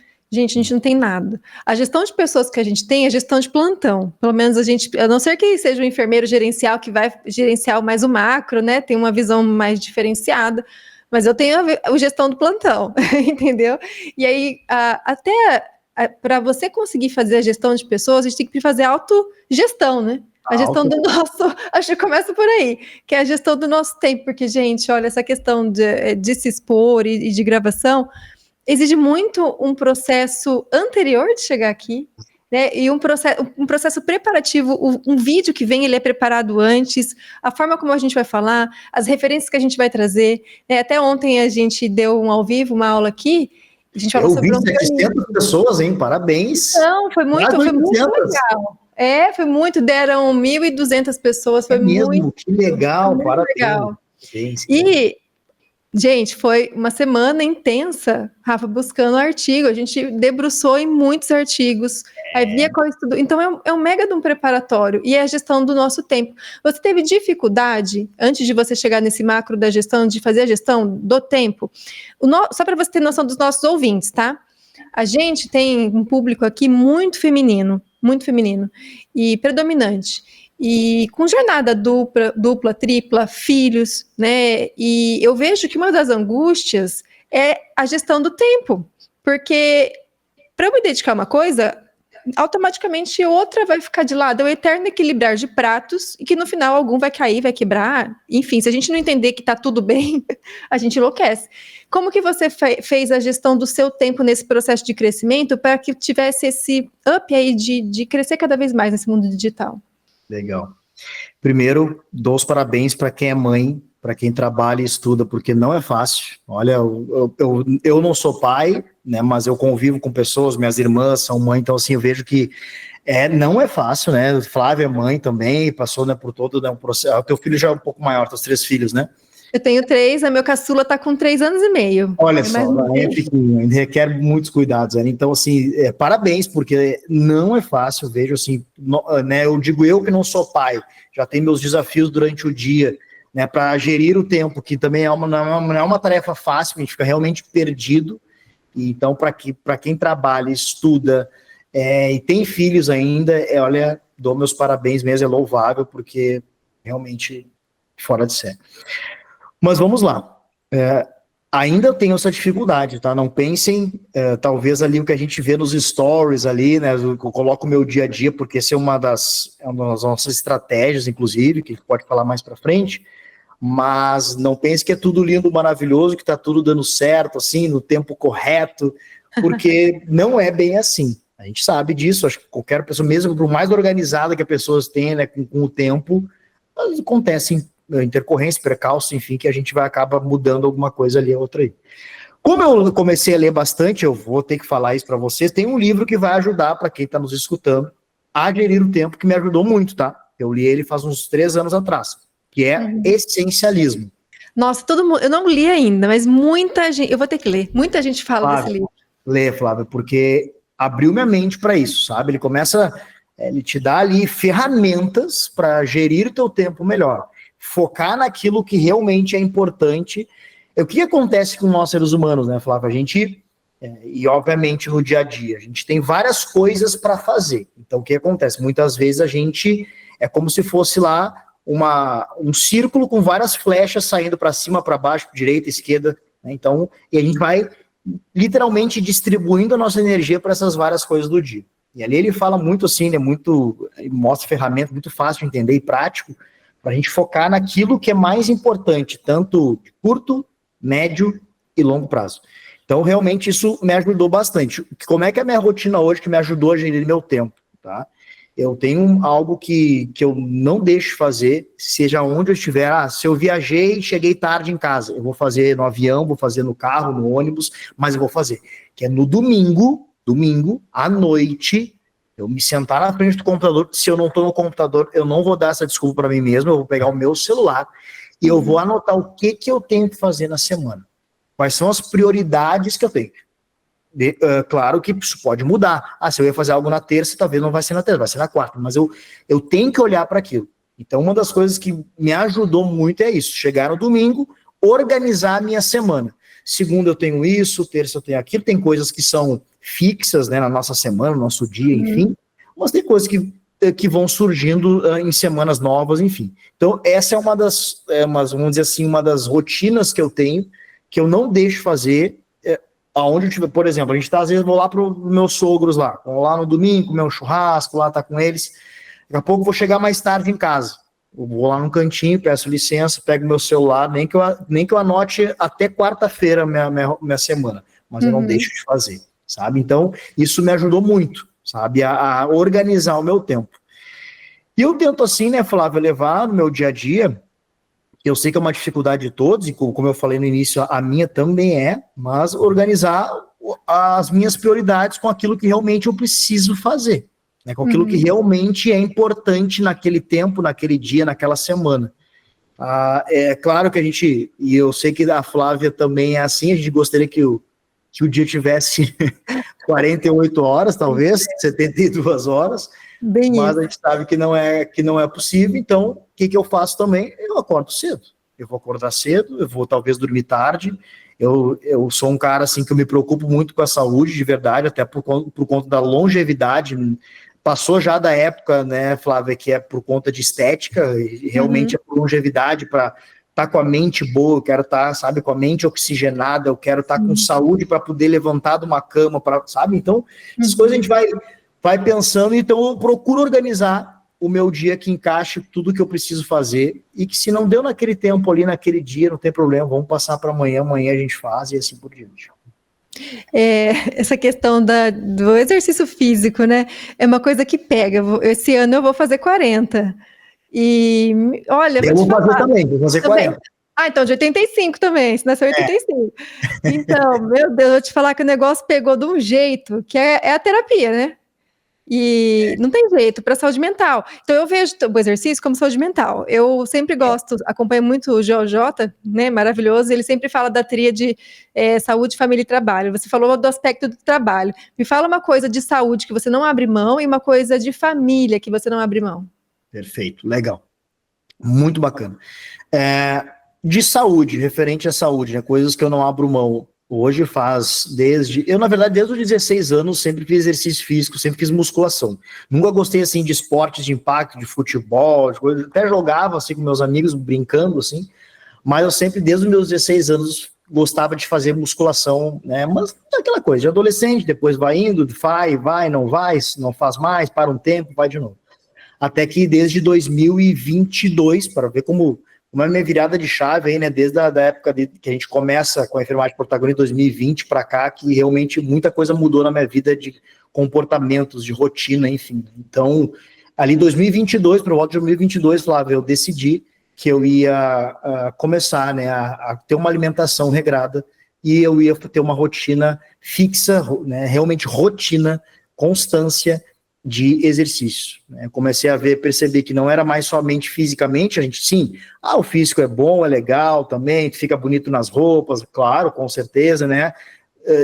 nada. A gestão de pessoas que a gente tem é gestão de plantão. Pelo menos a não ser que seja o enfermeiro gerencial que vai gerenciar mais o macro, né? Tem uma visão mais diferenciada. Mas eu tenho a gestão do plantão, entendeu? E aí, para você conseguir fazer a gestão de pessoas, a gente tem que fazer autogestão, né? A gestão do nosso... Acho que começa por aí, que é a gestão do nosso tempo. Porque, gente, olha, essa questão de se expor e de gravação exige muito um processo anterior de chegar aqui, né? E um processo preparativo, um vídeo que vem, ele é preparado antes, a forma como a gente vai falar, as referências que a gente vai trazer, né? Até ontem a gente deu um ao vivo, uma aula aqui, a gente falou sobre... Eu vi 700 pessoas, hein? Parabéns! Não, foi muito legal. Foi muito, deram 1.200 pessoas, foi muito... Que legal, parabéns! Legal. E... Gente, foi uma semana intensa, Rafa, buscando artigo. A gente debruçou em muitos artigos. Aí vinha coisa tudo. Então é um mega de um preparatório. E é a gestão do nosso tempo. Você teve dificuldade, antes de você chegar nesse macro da gestão, de fazer a gestão do tempo? Só para você ter noção dos nossos ouvintes, tá? A gente tem um público aqui muito feminino e predominante. E com jornada dupla, tripla, filhos, né? E eu vejo que uma das angústias é a gestão do tempo, porque para eu me dedicar a uma coisa, automaticamente outra vai ficar de lado. É o eterno equilibrar de pratos e que no final algum vai cair, vai quebrar. Enfim, se a gente não entender que tá tudo bem, a gente enlouquece. Como que você fez a gestão do seu tempo nesse processo de crescimento para que tivesse esse up aí de crescer cada vez mais nesse mundo digital? Legal. Primeiro, dou os parabéns para quem é mãe, para quem trabalha e estuda, porque não é fácil. Olha, eu não sou pai, né, mas eu convivo com pessoas, minhas irmãs são mães, então assim, eu vejo que Não é fácil, né? Flávia é mãe também, passou, né, por todo, né, um processo. O teu filho já é um pouco maior, teus 3 filhos, né? Eu tenho 3, a meu caçula tá com 3 anos e meio. Olha Mais só, é pequenininho, ainda requer muitos cuidados, né? Então, assim, parabéns, porque não é fácil, vejo assim, né? Eu digo eu que não sou pai, já tenho meus desafios durante o dia, né? Para gerir o tempo, que também não é uma tarefa fácil, a gente fica realmente perdido. Então, para quem trabalha, estuda e tem filhos ainda, olha, dou meus parabéns mesmo, é louvável, porque realmente fora de série. Mas vamos lá. Ainda tenho essa dificuldade, tá? Não pensem, talvez ali o que a gente vê nos stories ali, né? Eu coloco o meu dia a dia, porque essa é uma das nossas estratégias, inclusive, que a gente pode falar mais para frente. Mas não pense que é tudo lindo, maravilhoso, que tá tudo dando certo, assim, no tempo correto, porque não é bem assim. A gente sabe disso, acho que qualquer pessoa, mesmo por mais organizada que a pessoa tenha, né, com o tempo, acontecem intercorrências, percalços, enfim, que a gente acaba mudando alguma coisa ali, outra aí. Como eu comecei a ler bastante, eu vou ter que falar isso para vocês, tem um livro que vai ajudar, para quem está nos escutando, a gerir o tempo, que me ajudou muito, tá? Eu li ele faz uns 3 anos atrás, que é Essencialismo. Nossa, todo mundo, eu não li ainda, mas muita gente, eu vou ter que ler, muita gente fala desse livro. Lê, Flávia, porque abriu minha mente para isso, sabe? Ele te dá ali ferramentas para gerir o teu tempo melhor, focar naquilo que realmente é importante. O que acontece com nós seres humanos, né, Flávia? A gente, e obviamente no dia a dia, a gente tem várias coisas para fazer. Então, o que acontece? Muitas vezes a gente é como se fosse lá um círculo com várias flechas saindo para cima, para baixo, direita, esquerda, né? Então, e a gente vai literalmente distribuindo a nossa energia para essas várias coisas do dia. E ali ele fala muito assim, né, mostra ferramenta muito fácil de entender e prático, para a gente focar naquilo que é mais importante, tanto de curto, médio e longo prazo. Então, realmente, isso me ajudou bastante. Como é que é a minha rotina hoje que me ajudou a gerir meu tempo, tá? Eu tenho algo que eu não deixo fazer, seja onde eu estiver. Se eu viajei e cheguei tarde em casa, eu vou fazer no avião, vou fazer no carro, no ônibus, mas eu vou fazer. Que é no domingo, à noite, eu me sentar na frente do computador. Se eu não estou no computador, eu não vou dar essa desculpa para mim mesmo, eu vou pegar o meu celular e eu vou anotar o que eu tenho que fazer na semana. Quais são as prioridades que eu tenho. Claro que isso pode mudar. Se eu ia fazer algo na terça, talvez não vai ser na terça, vai ser na quarta, mas eu tenho que olhar para aquilo. Então, uma das coisas que me ajudou muito é isso, chegar no domingo, organizar a minha semana. Segunda eu tenho isso, terça eu tenho aquilo, tem coisas que são fixas, né, na nossa semana, no nosso dia, enfim, mas tem coisas que vão surgindo em semanas novas, enfim. Então, essa é uma das, vamos dizer assim, uma das rotinas que eu tenho, que eu não deixo fazer, aonde eu tiver, por exemplo, às vezes vou lá para os meus sogros vou lá no domingo, comer um churrasco, lá tá com eles, daqui a pouco vou chegar mais tarde em casa, eu vou lá no cantinho, peço licença, pego meu celular, nem que eu anote até quarta-feira minha semana, mas eu não deixo de fazer, sabe? Então, isso me ajudou muito, sabe, a organizar o meu tempo. E eu tento assim, né, Flávio, levar no meu dia a dia. Eu sei que é uma dificuldade de todos, e como eu falei no início, a minha também mas organizar as minhas prioridades com aquilo que realmente eu preciso fazer, né, com aquilo que realmente é importante naquele tempo, naquele dia, naquela semana. É claro que e eu sei que a Flávia também é assim, a gente gostaria que o dia tivesse 48 horas, talvez, 72 horas, mas a gente sabe que não é possível. Então, o que eu faço também? Eu acordo cedo. Eu vou acordar cedo, eu vou talvez dormir tarde. Eu sou um cara assim que eu me preocupo muito com a saúde, de verdade, até por conta da longevidade. Passou já da época, né, Flávia, que é por conta de estética, e realmente é por longevidade, para estar com a mente boa, eu quero estar, sabe, com a mente oxigenada, eu quero estar com saúde para poder levantar de uma cama, sabe? Então, essas coisas a gente vai pensando, então eu procuro organizar o meu dia que encaixe tudo que eu preciso fazer, e que se não deu naquele tempo ali, naquele dia, não tem problema, vamos passar para amanhã a gente faz, e assim por diante. Essa questão do exercício físico, né, é uma coisa que pega. Esse ano eu vou fazer 40, e olha... Eu vou fazer também, vou fazer 40. Então de 85 também, se nasceu 85. Então, meu Deus, eu vou te falar que o negócio pegou de um jeito, que é a terapia, né? E não tem jeito para saúde mental. Então eu vejo o exercício como saúde mental. Eu sempre gosto, acompanho muito o GeoJ, né, maravilhoso, ele sempre fala da tríade saúde, família e trabalho. Você falou do aspecto do trabalho. Me fala uma coisa de saúde que você não abre mão e uma coisa de família que você não abre mão. Perfeito, legal. Muito bacana. De saúde, referente à saúde, né, coisas que eu não abro mão. Hoje na verdade, desde os 16 anos, sempre fiz exercício físico, sempre fiz musculação. Nunca gostei, assim, de esportes de impacto, de futebol, de coisa, até jogava, assim, com meus amigos, brincando, assim, mas eu sempre, desde os meus 16 anos, gostava de fazer musculação, né, mas aquela coisa, de adolescente, depois vai indo, vai, não faz mais, para um tempo, vai de novo. Até que desde 2022, para ver como é a minha virada de chave aí, né, desde a época que a gente começa com a enfermagem protagonista em 2020 para cá, que realmente muita coisa mudou na minha vida de comportamentos, de rotina, enfim. Então, ali em 2022, por volta de 2022, Flávio, eu decidi que eu ia começar, né, a ter uma alimentação regrada e eu ia ter uma rotina fixa, né, realmente rotina, constância, de exercício, né? Comecei a perceber que não era mais somente fisicamente, a gente, sim, o físico é bom, é legal também, fica bonito nas roupas, claro, com certeza, né?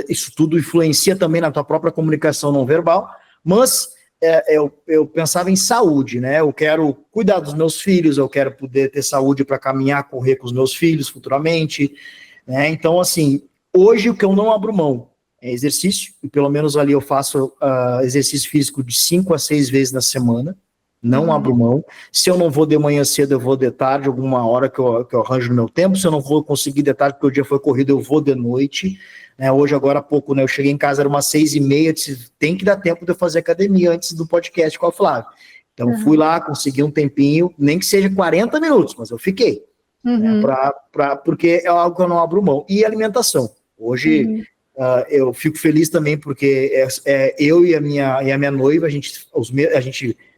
Isso tudo influencia também na tua própria comunicação não verbal, mas eu pensava em saúde, né? Eu quero cuidar dos meus filhos, eu quero poder ter saúde para caminhar, correr com os meus filhos futuramente, né? Então, assim, hoje o que eu não abro mão é exercício, e pelo menos ali eu faço exercício físico de 5 a 6 vezes na semana, não abro mão. Se eu não vou de manhã cedo, eu vou de tarde, alguma hora que eu arranjo no meu tempo. Se eu não vou conseguir de tarde, porque o dia foi corrido, eu vou de noite. Né? Hoje, agora há pouco, né, eu cheguei em casa, era umas 6h30, disse, tem que dar tempo de eu fazer academia antes do podcast com a Flávia. Então, fui lá, consegui um tempinho, nem que seja 40 minutos, mas eu fiquei. Né, porque é algo que eu não abro mão. E alimentação. Hoje... eu fico feliz também porque eu e a minha noiva, a gente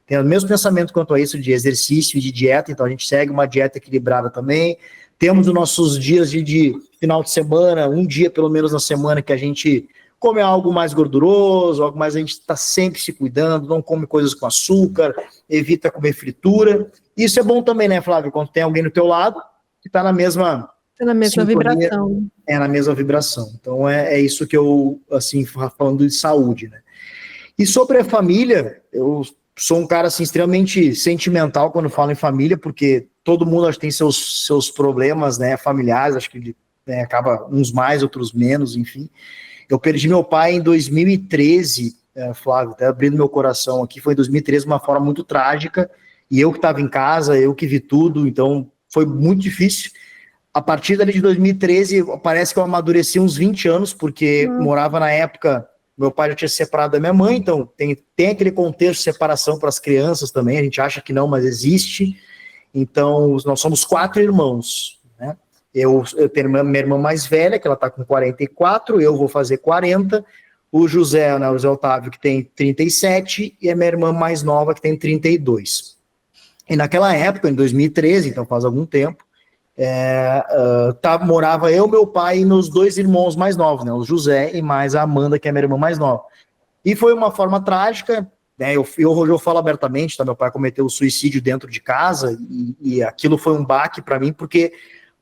tem o mesmo pensamento quanto a isso de exercício e de dieta, então a gente segue uma dieta equilibrada também. Temos os nossos dias de final de semana, um dia pelo menos na semana que a gente come algo mais gorduroso, algo mais, a gente está sempre se cuidando, não come coisas com açúcar, evita comer fritura. Isso é bom também, né, Flávio? Quando tem alguém do teu lado que está na mesma... na mesma vibração. Na mesma vibração. Então, é isso que eu, assim, falando de saúde, né? E sobre a família, eu sou um cara, assim, extremamente sentimental quando falo em família, porque todo mundo, acho que tem seus problemas, né, familiares, acho que acaba uns mais, outros menos, enfim. Eu perdi meu pai em 2013, Flávio, até abrindo meu coração aqui, foi em 2013, de uma forma muito trágica, e eu que estava em casa, eu que vi tudo, então foi muito difícil. A partir dali de 2013, parece que eu amadureci uns 20 anos, porque morava na época, meu pai já tinha se separado da minha mãe, então tem aquele contexto de separação para as crianças também, a gente acha que não, mas existe. Então, nós somos 4 irmãos, né? Eu tenho minha irmã mais velha, que ela está com 44, eu vou fazer 40, o José, né, o José Otávio, que tem 37, e a minha irmã mais nova, que tem 32. E naquela época, em 2013, então faz algum tempo, morava eu, meu pai e meus 2 irmãos mais novos, né, o José e mais a Amanda, que é a minha irmã mais nova. E foi uma forma trágica, né, eu falo abertamente, tá, meu pai cometeu suicídio dentro de casa e aquilo foi um baque para mim, porque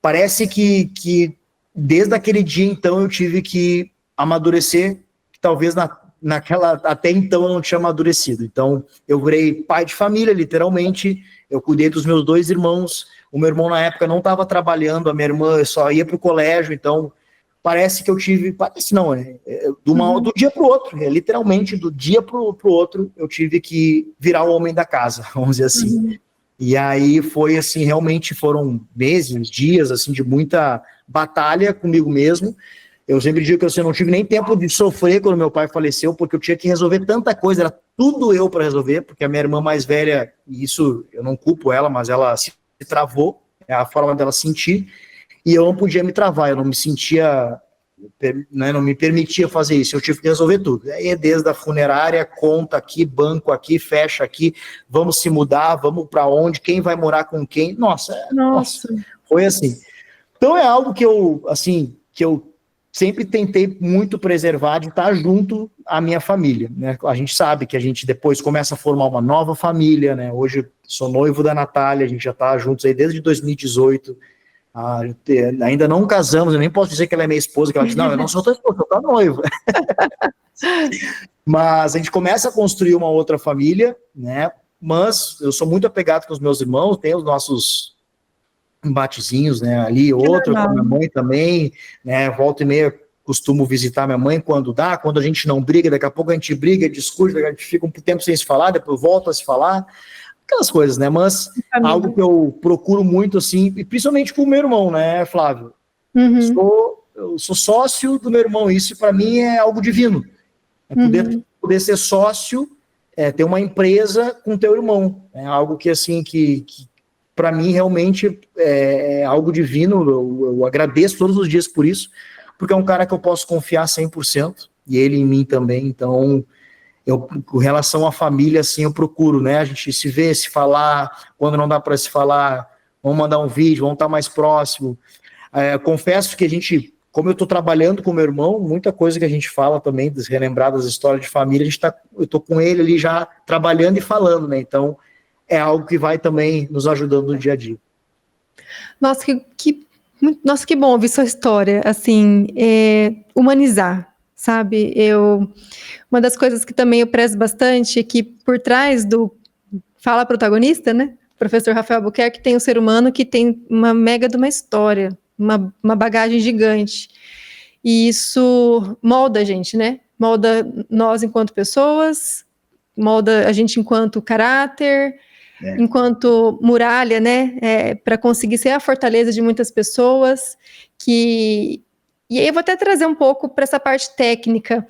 parece que desde aquele dia, então, eu tive que amadurecer, que talvez até então eu não tinha amadurecido. Então, eu virei pai de família, literalmente, eu cuidei dos meus 2 irmãos, o meu irmão na época não estava trabalhando, a minha irmã só ia para o colégio, então parece que eu tive, parece não, do dia para o outro, literalmente do dia para o outro, eu tive que virar o homem da casa, vamos dizer assim. E aí foi assim, realmente foram meses, dias assim de muita batalha comigo mesmo. Eu sempre digo que eu não tive nem tempo de sofrer quando meu pai faleceu, porque eu tinha que resolver tanta coisa, era tudo eu para resolver, porque a minha irmã mais velha, e isso eu não culpo ela, mas ela se travou, é a forma dela sentir, e eu não podia me travar, eu não me sentia, né, não me permitia fazer isso, eu tive que resolver tudo. Aí desde a funerária, conta aqui, banco aqui, fecha aqui, vamos se mudar, vamos para onde, quem vai morar com quem, nossa, foi assim. Então é algo que eu, assim, que eu sempre tentei muito preservar de estar junto à minha família, né? A gente sabe que a gente depois começa a formar uma nova família, né? Hoje sou noivo da Natália, a gente já está juntos aí desde 2018. Ainda não casamos, eu nem posso dizer que ela é minha esposa, que ela diz, não, eu não sou tua esposa, eu tô noivo. Mas a gente começa a construir uma outra família, né? Mas eu sou muito apegado com os meus irmãos, tem os nossos embatezinhos, né? Ali, outro, com a minha mãe também, né? Volta e meia costumo visitar minha mãe quando dá, quando a gente não briga, daqui a pouco a gente briga, discute, a gente fica um tempo sem se falar, depois volta a se falar, aquelas coisas, né? Mas algo que eu procuro muito, assim, e principalmente com o meu irmão, né, Flávio? Eu sou sócio do meu irmão, isso para mim é algo divino. É poder ser sócio, ter uma empresa com teu irmão. É algo que, assim, que para mim realmente é algo divino. Eu agradeço todos os dias por isso, porque é um cara que eu posso confiar 100%, e ele em mim também. Então, com relação à família, assim, eu procuro, né? A gente se vê, se falar, quando não dá para se falar, vamos mandar um vídeo, vamos estar mais próximo. Confesso que a gente, como eu estou trabalhando com meu irmão, muita coisa que a gente fala também, relembrar das histórias de família, eu estou com ele ali já trabalhando e falando, né? Então, é algo que vai também nos ajudando no dia a dia. Nossa, que bom ouvir sua história, assim, humanizar, sabe? Uma das coisas que também eu prezo bastante é que por trás do Fala Protagonista, né? O professor Rafael Albuquerque tem um ser humano que tem uma mega de uma história, uma bagagem gigante. E isso molda a gente, né? Molda nós enquanto pessoas, molda a gente enquanto caráter, enquanto muralha, né? Para conseguir ser a fortaleza de muitas pessoas. E aí eu vou até trazer um pouco para essa parte técnica.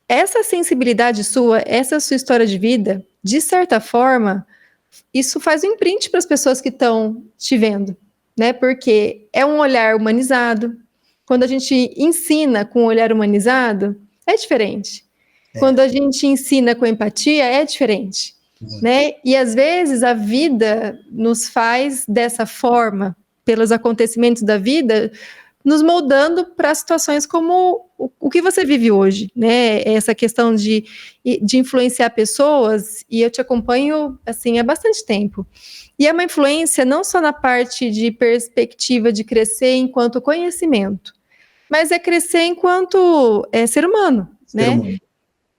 Essa sensibilidade sua, essa sua história de vida, de certa forma, isso faz um imprint para as pessoas que estão te vendo, né? Porque é um olhar humanizado. Quando a gente ensina com um olhar humanizado, é diferente. Quando a gente ensina com empatia, é diferente, né? E às vezes a vida nos faz dessa forma, pelos acontecimentos da vida, nos moldando para situações como o que você vive hoje, né? Essa questão de influenciar pessoas, e eu te acompanho, assim, há bastante tempo. E é uma influência não só na parte de perspectiva de crescer enquanto conhecimento, mas é crescer enquanto ser humano, né?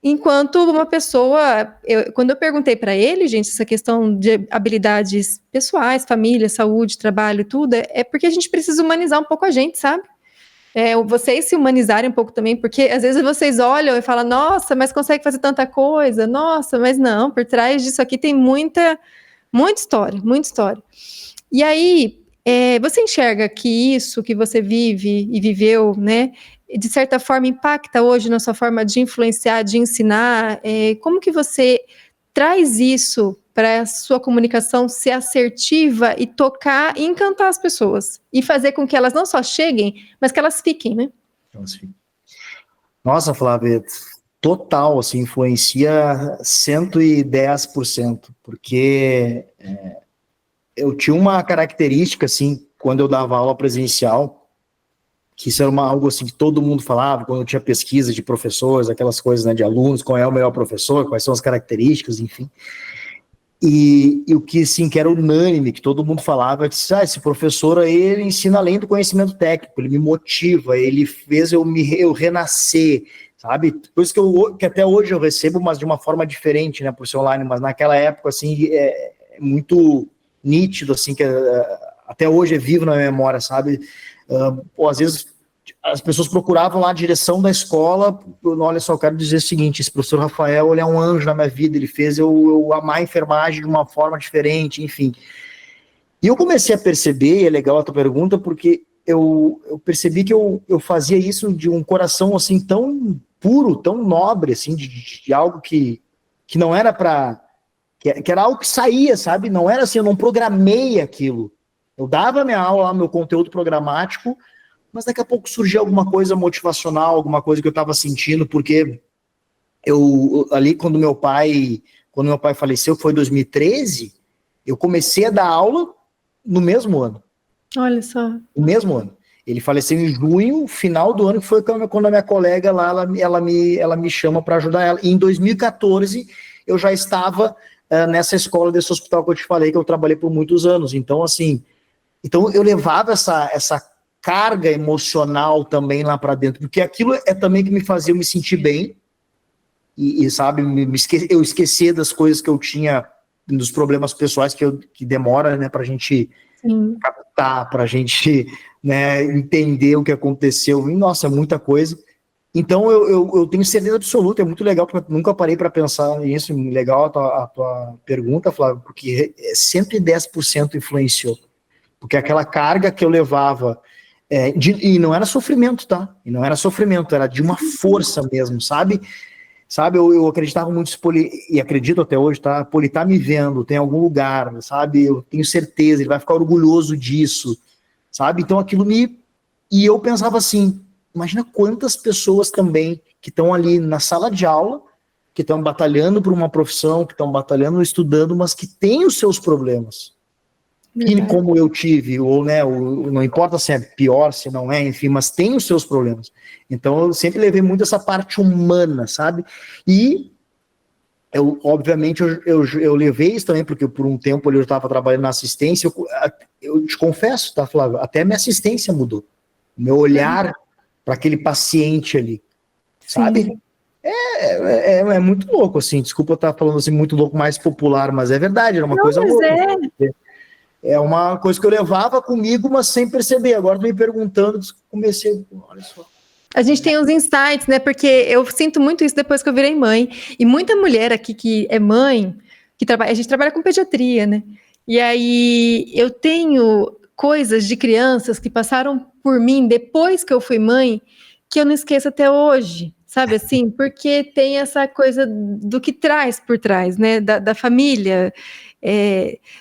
Enquanto uma pessoa... Quando eu perguntei para ele, gente, essa questão de habilidades pessoais, família, saúde, trabalho, tudo, é porque a gente precisa humanizar um pouco a gente, sabe? Vocês se humanizarem um pouco também, porque às vezes vocês olham e falam, nossa, mas consegue fazer tanta coisa, nossa, mas não, por trás disso aqui tem muita história, muita história. E aí, você enxerga que isso que você vive e viveu, né, de certa forma impacta hoje na sua forma de influenciar, de ensinar? Como que você traz isso para a sua comunicação ser assertiva e tocar e encantar as pessoas? E fazer com que elas não só cheguem, mas que elas fiquem, né? Nossa, Flávia, total, assim, influencia 110%, porque eu tinha uma característica, assim, quando eu dava aula presencial, que isso era algo assim que todo mundo falava, quando eu tinha pesquisa de professores, aquelas coisas, né, de alunos, qual é o melhor professor, quais são as características, enfim. E o que, assim, que era unânime, que todo mundo falava, que esse professor aí, ele ensina além do conhecimento técnico, ele me motiva, ele fez eu renascer, sabe? Por isso que até hoje eu recebo, mas de uma forma diferente, né, por ser online, mas naquela época, assim, é muito nítido, assim, que até hoje é vivo na minha memória, sabe? Às vezes as pessoas procuravam lá a direção da escola, olha só, eu quero dizer o seguinte, esse professor Rafael, ele é um anjo na minha vida, ele fez eu amar a enfermagem de uma forma diferente, enfim. E eu comecei a perceber, e é legal a tua pergunta, porque eu percebi que eu fazia isso de um coração, assim, tão puro, tão nobre, assim, de algo que não era que era algo que saía, sabe? Não era assim, eu não programei aquilo. Eu dava minha aula, meu conteúdo programático, mas daqui a pouco surgia alguma coisa motivacional, alguma coisa que eu estava sentindo, porque ali quando meu pai faleceu, que foi em 2013, eu comecei a dar aula no mesmo ano. Olha só. No mesmo ano. Ele faleceu em junho, final do ano, que foi quando a minha colega lá, ela me chama para ajudar ela. E em 2014, eu já estava nessa escola desse hospital que eu te falei, que eu trabalhei por muitos anos. Então, assim, eu levava essa carga emocional também lá para dentro, porque aquilo é também que me fazia me sentir bem, e sabe, eu esquecer das coisas que eu tinha, dos problemas pessoais que demora, né, pra gente captar, pra gente, né, entender o que aconteceu. E, nossa, é muita coisa. Então eu tenho certeza absoluta, é muito legal, porque eu nunca parei para pensar nisso. Legal a tua pergunta, Flávio, porque 110% influenciou. Porque aquela carga que eu levava, e não era sofrimento, tá? E não era sofrimento, era de uma força mesmo, sabe? Sabe, eu acreditava muito, e acredito até hoje, tá? Pô, ele tá me vendo, tem algum lugar, sabe? Eu tenho certeza, ele vai ficar orgulhoso disso, sabe? Então aquilo E eu pensava assim, imagina quantas pessoas também que estão ali na sala de aula, que estão batalhando por uma profissão, que estão batalhando, estudando, mas que têm os seus problemas. E como eu tive, ou né, não importa se é pior, se não é, enfim, mas tem os seus problemas. Então eu sempre levei muito essa parte humana, sabe? E obviamente eu levei isso também, porque por um tempo eu estava trabalhando na assistência. Eu te confesso, tá, Flávio? Até minha assistência mudou. Meu olhar para aquele paciente ali, sabe? É muito louco, assim. Desculpa eu estar falando assim, muito louco, mais popular, mas é verdade, era uma coisa louca. É uma coisa que eu levava comigo, mas sem perceber. Agora me perguntando, comecei, olha só. A gente tem uns insights, né? Porque eu sinto muito isso depois que eu virei mãe. E muita mulher aqui que é mãe, a gente trabalha com pediatria, né? E aí eu tenho coisas de crianças que passaram por mim depois que eu fui mãe, que eu não esqueço até hoje, sabe assim? Porque tem essa coisa do que traz por trás, né? Da família.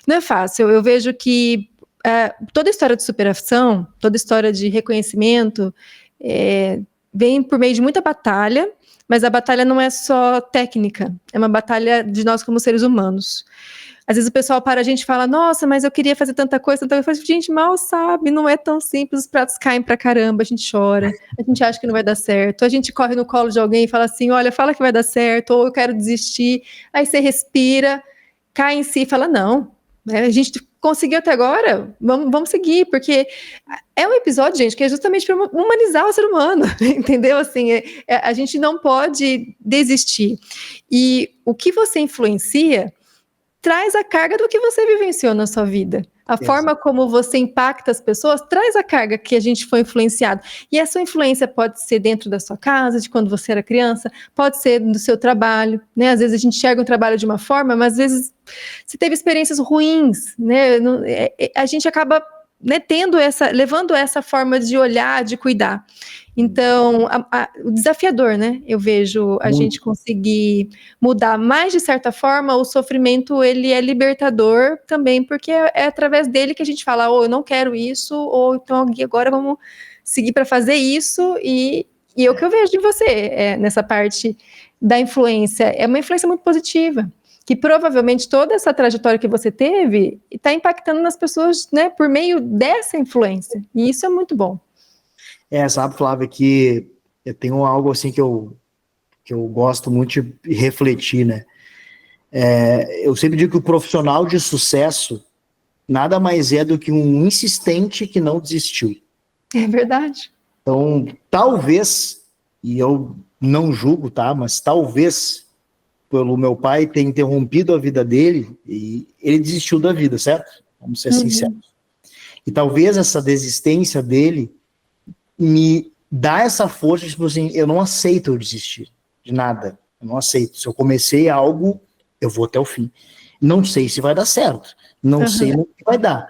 Não é fácil. Eu vejo que toda história de superação, toda história de reconhecimento vem por meio de muita batalha, mas a batalha não é só técnica, é uma batalha de nós como seres humanos. Às vezes o pessoal para a gente e fala, nossa, mas eu queria fazer tanta coisa. Gente, mal sabe, não é tão simples, os pratos caem pra caramba, a gente chora, a gente acha que não vai dar certo, a gente corre no colo de alguém e fala assim, olha, fala que vai dar certo, ou eu quero desistir, aí você respira, cai em si e fala, não, a gente conseguiu até agora, vamos seguir, porque é um episódio, gente, que é justamente para humanizar o ser humano, entendeu? Assim, a gente não pode desistir. E o que você influencia traz a carga do que você vivenciou na sua vida. A forma como você impacta as pessoas traz a carga que a gente foi influenciado. E essa influência pode ser dentro da sua casa, de quando você era criança, pode ser do seu trabalho, né? Às vezes a gente enxerga um trabalho de uma forma, mas às vezes você teve experiências ruins, né? A gente acaba, né, levando essa forma de olhar, de cuidar. Então, o desafiador, né? Eu vejo a gente conseguir mudar, mas de certa forma o sofrimento ele é libertador também, porque é através dele que a gente fala, eu não quero isso, ou então agora vamos seguir para fazer isso, e é o que eu vejo de você nessa parte da influência, é uma influência muito positiva, que provavelmente toda essa trajetória que você teve está impactando nas pessoas, né, por meio dessa influência, e isso é muito bom. Sabe, Flávia, que eu tenho algo assim que eu gosto muito de refletir, né? Eu sempre digo que o profissional de sucesso nada mais é do que um insistente que não desistiu. É verdade. Então, talvez, e eu não julgo, tá? Mas talvez, pelo meu pai ter interrompido a vida dele, e ele desistiu da vida, certo? Vamos ser sinceros. E talvez essa desistência dele me dá essa força, tipo assim, eu não aceito eu desistir de nada, eu não aceito. Se eu comecei algo, eu vou até o fim. Não sei se vai dar certo, não sei no que vai dar.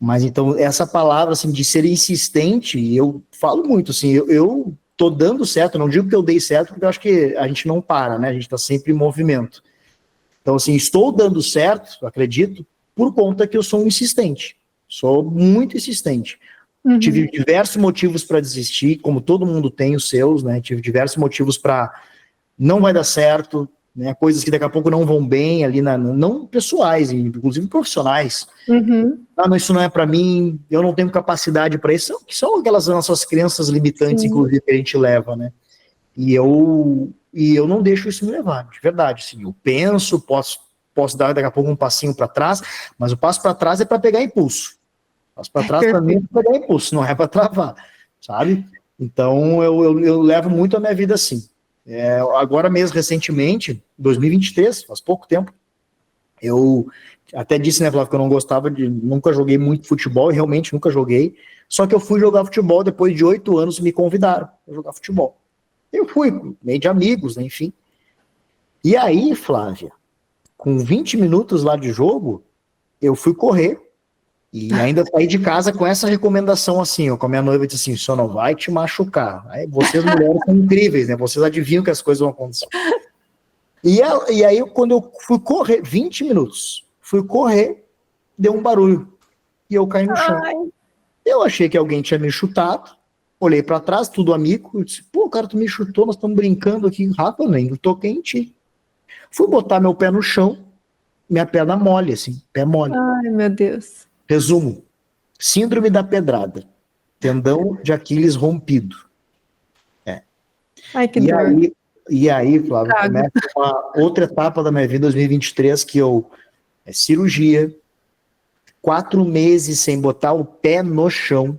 Mas então, essa palavra assim, de ser insistente, eu falo muito, assim, eu tô dando certo, não digo que eu dei certo, porque eu acho que a gente não para, né? A gente tá sempre em movimento. Então, assim, estou dando certo, acredito, por conta que eu sou um insistente. Sou muito insistente. Tive diversos motivos para desistir, como todo mundo tem os seus, né? Tive diversos motivos para não vai dar certo, né? Coisas que daqui a pouco não vão bem ali, não pessoais, inclusive profissionais. Mas isso não é para mim, eu não tenho capacidade para isso, que são aquelas nossas crenças limitantes, inclusive, que a gente leva, né? E eu não deixo isso me levar, de verdade. Assim, eu penso, posso dar daqui a pouco um passinho para trás, mas o passo para trás é para pegar impulso. O passo para trás para mim é para pegar impulso, não é para travar, sabe? Então eu levo muito a minha vida assim. Agora mesmo, recentemente, 2023, faz pouco tempo, eu até disse, né, Flávio, que eu não gostava nunca joguei muito futebol, e realmente nunca joguei, só que eu fui jogar futebol depois de 8 anos, me convidaram para jogar futebol. Eu fui, meio de amigos, né, enfim. E aí, Flávia, com 20 minutos lá de jogo, eu fui correr, e ainda saí de casa com essa recomendação assim, com a minha noiva, disse assim, só não vai te machucar. Aí, vocês mulheres são incríveis, né, vocês adivinham que as coisas vão acontecer. E aí, quando eu fui correr, 20 minutos, fui correr, deu um barulho, e eu caí no chão. Eu achei que alguém tinha me chutado, olhei pra trás, tudo amigo, eu disse, pô, cara, tu me chutou, nós estamos brincando aqui, Rafa, nem toquei em ti. Fui botar meu pé no chão, minha perna mole, assim, pé mole. Ai, meu Deus. Resumo, síndrome da pedrada, tendão de Aquiles rompido. Ai, que dor. E aí, Flávio, começa uma outra etapa da minha vida, 2023, que cirurgia, 4 meses sem botar o pé no chão,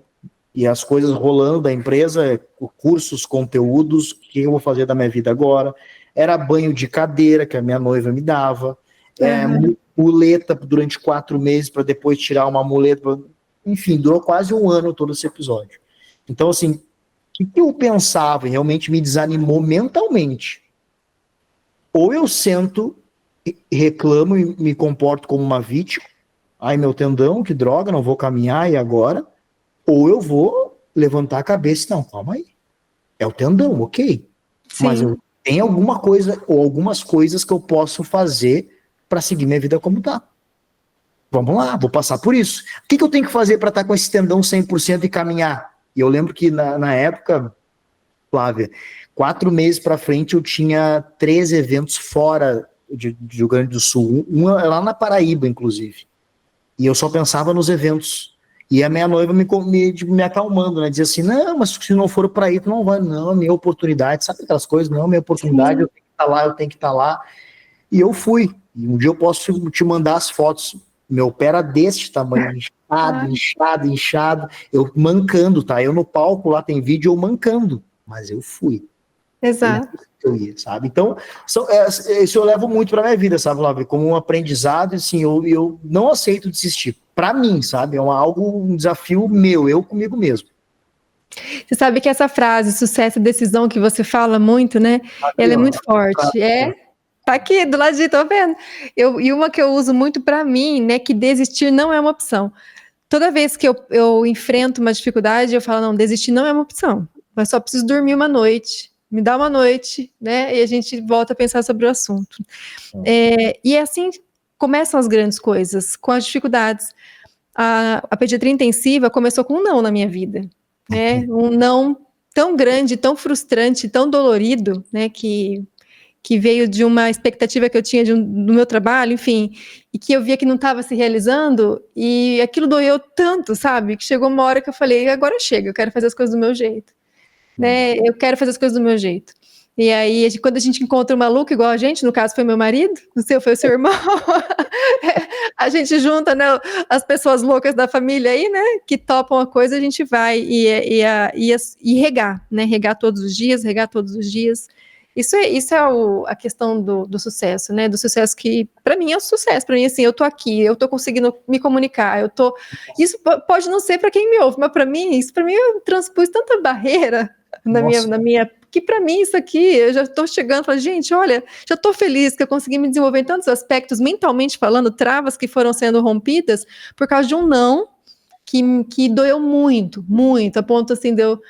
e as coisas rolando da empresa, cursos, conteúdos, o que eu vou fazer da minha vida agora? Era banho de cadeira que a minha noiva me dava, muleta durante 4 meses para depois tirar uma muleta, enfim, durou quase 1 ano todo esse episódio. Então, assim, o que eu pensava e realmente me desanimou mentalmente? Ou eu sento, reclamo e me comporto como uma vítima, ai meu tendão, que droga, não vou caminhar, e agora? Ou eu vou levantar a cabeça, não, calma aí, é o tendão, ok, Sim. Mas tem alguma coisa, ou algumas coisas que eu posso fazer para seguir minha vida como tá. Vamos lá, vou passar por isso. O que eu tenho que fazer para estar com esse tendão 100% e caminhar? E eu lembro que na época, Flávia, 4 meses para frente eu tinha 3 eventos fora de Rio Grande do Sul, um lá na Paraíba, inclusive. E eu só pensava nos eventos. E a minha noiva me acalmando, né? Dizia assim, não, mas se não for para ir, tu não vai. Não, minha oportunidade, sabe aquelas coisas? Não, minha oportunidade, Sim. Eu tenho que estar lá, eu tenho que estar lá. E eu fui. E um dia eu posso te mandar as fotos. Meu pé era desse tamanho, inchado. Eu mancando, tá? Eu no palco lá, tem vídeo eu mancando. Mas eu fui. Exato. Eu ia, sabe? Então, isso eu levo muito pra minha vida, sabe, Flávio? Como um aprendizado, assim, eu não aceito desistir. Pra mim, sabe? É um desafio meu, eu comigo mesmo. Você sabe que essa frase, sucesso e decisão, que você fala muito, né? Ela é muito forte. Tá aqui, do ladinho, tô vendo. E uma que eu uso muito pra mim, né? Que desistir não é uma opção. Toda vez que eu enfrento uma dificuldade, eu falo, não, desistir não é uma opção. Mas só preciso dormir uma noite. Me dá uma noite, né? E a gente volta a pensar sobre o assunto. E assim começam as grandes coisas, com as dificuldades. A pediatria intensiva começou com um não na minha vida, né? Um não tão grande, tão frustrante, tão dolorido, né? Que veio de uma expectativa que eu tinha do meu trabalho, enfim, e que eu via que não estava se realizando, e aquilo doeu tanto, sabe? Que chegou uma hora que eu falei, agora chega, eu quero fazer as coisas do meu jeito. Né? Eu quero fazer as coisas do meu jeito. E aí, quando a gente encontra um maluco igual a gente, no caso foi meu marido, o seu foi o seu irmão, a gente junta, né, as pessoas loucas da família aí, né, que topam a coisa, a gente vai e regar, né, regar todos os dias. Isso é a questão do sucesso, né, do sucesso que, para mim, é o sucesso, para mim, assim, eu tô aqui, eu tô conseguindo me comunicar, isso pode não ser para quem me ouve, mas para mim, eu transpus tanta barreira na minha, que para mim isso aqui, eu já estou chegando e falo, gente, olha, já estou feliz que eu consegui me desenvolver em tantos aspectos, mentalmente falando, travas que foram sendo rompidas por causa de um não que doeu muito, muito, a ponto assim de eu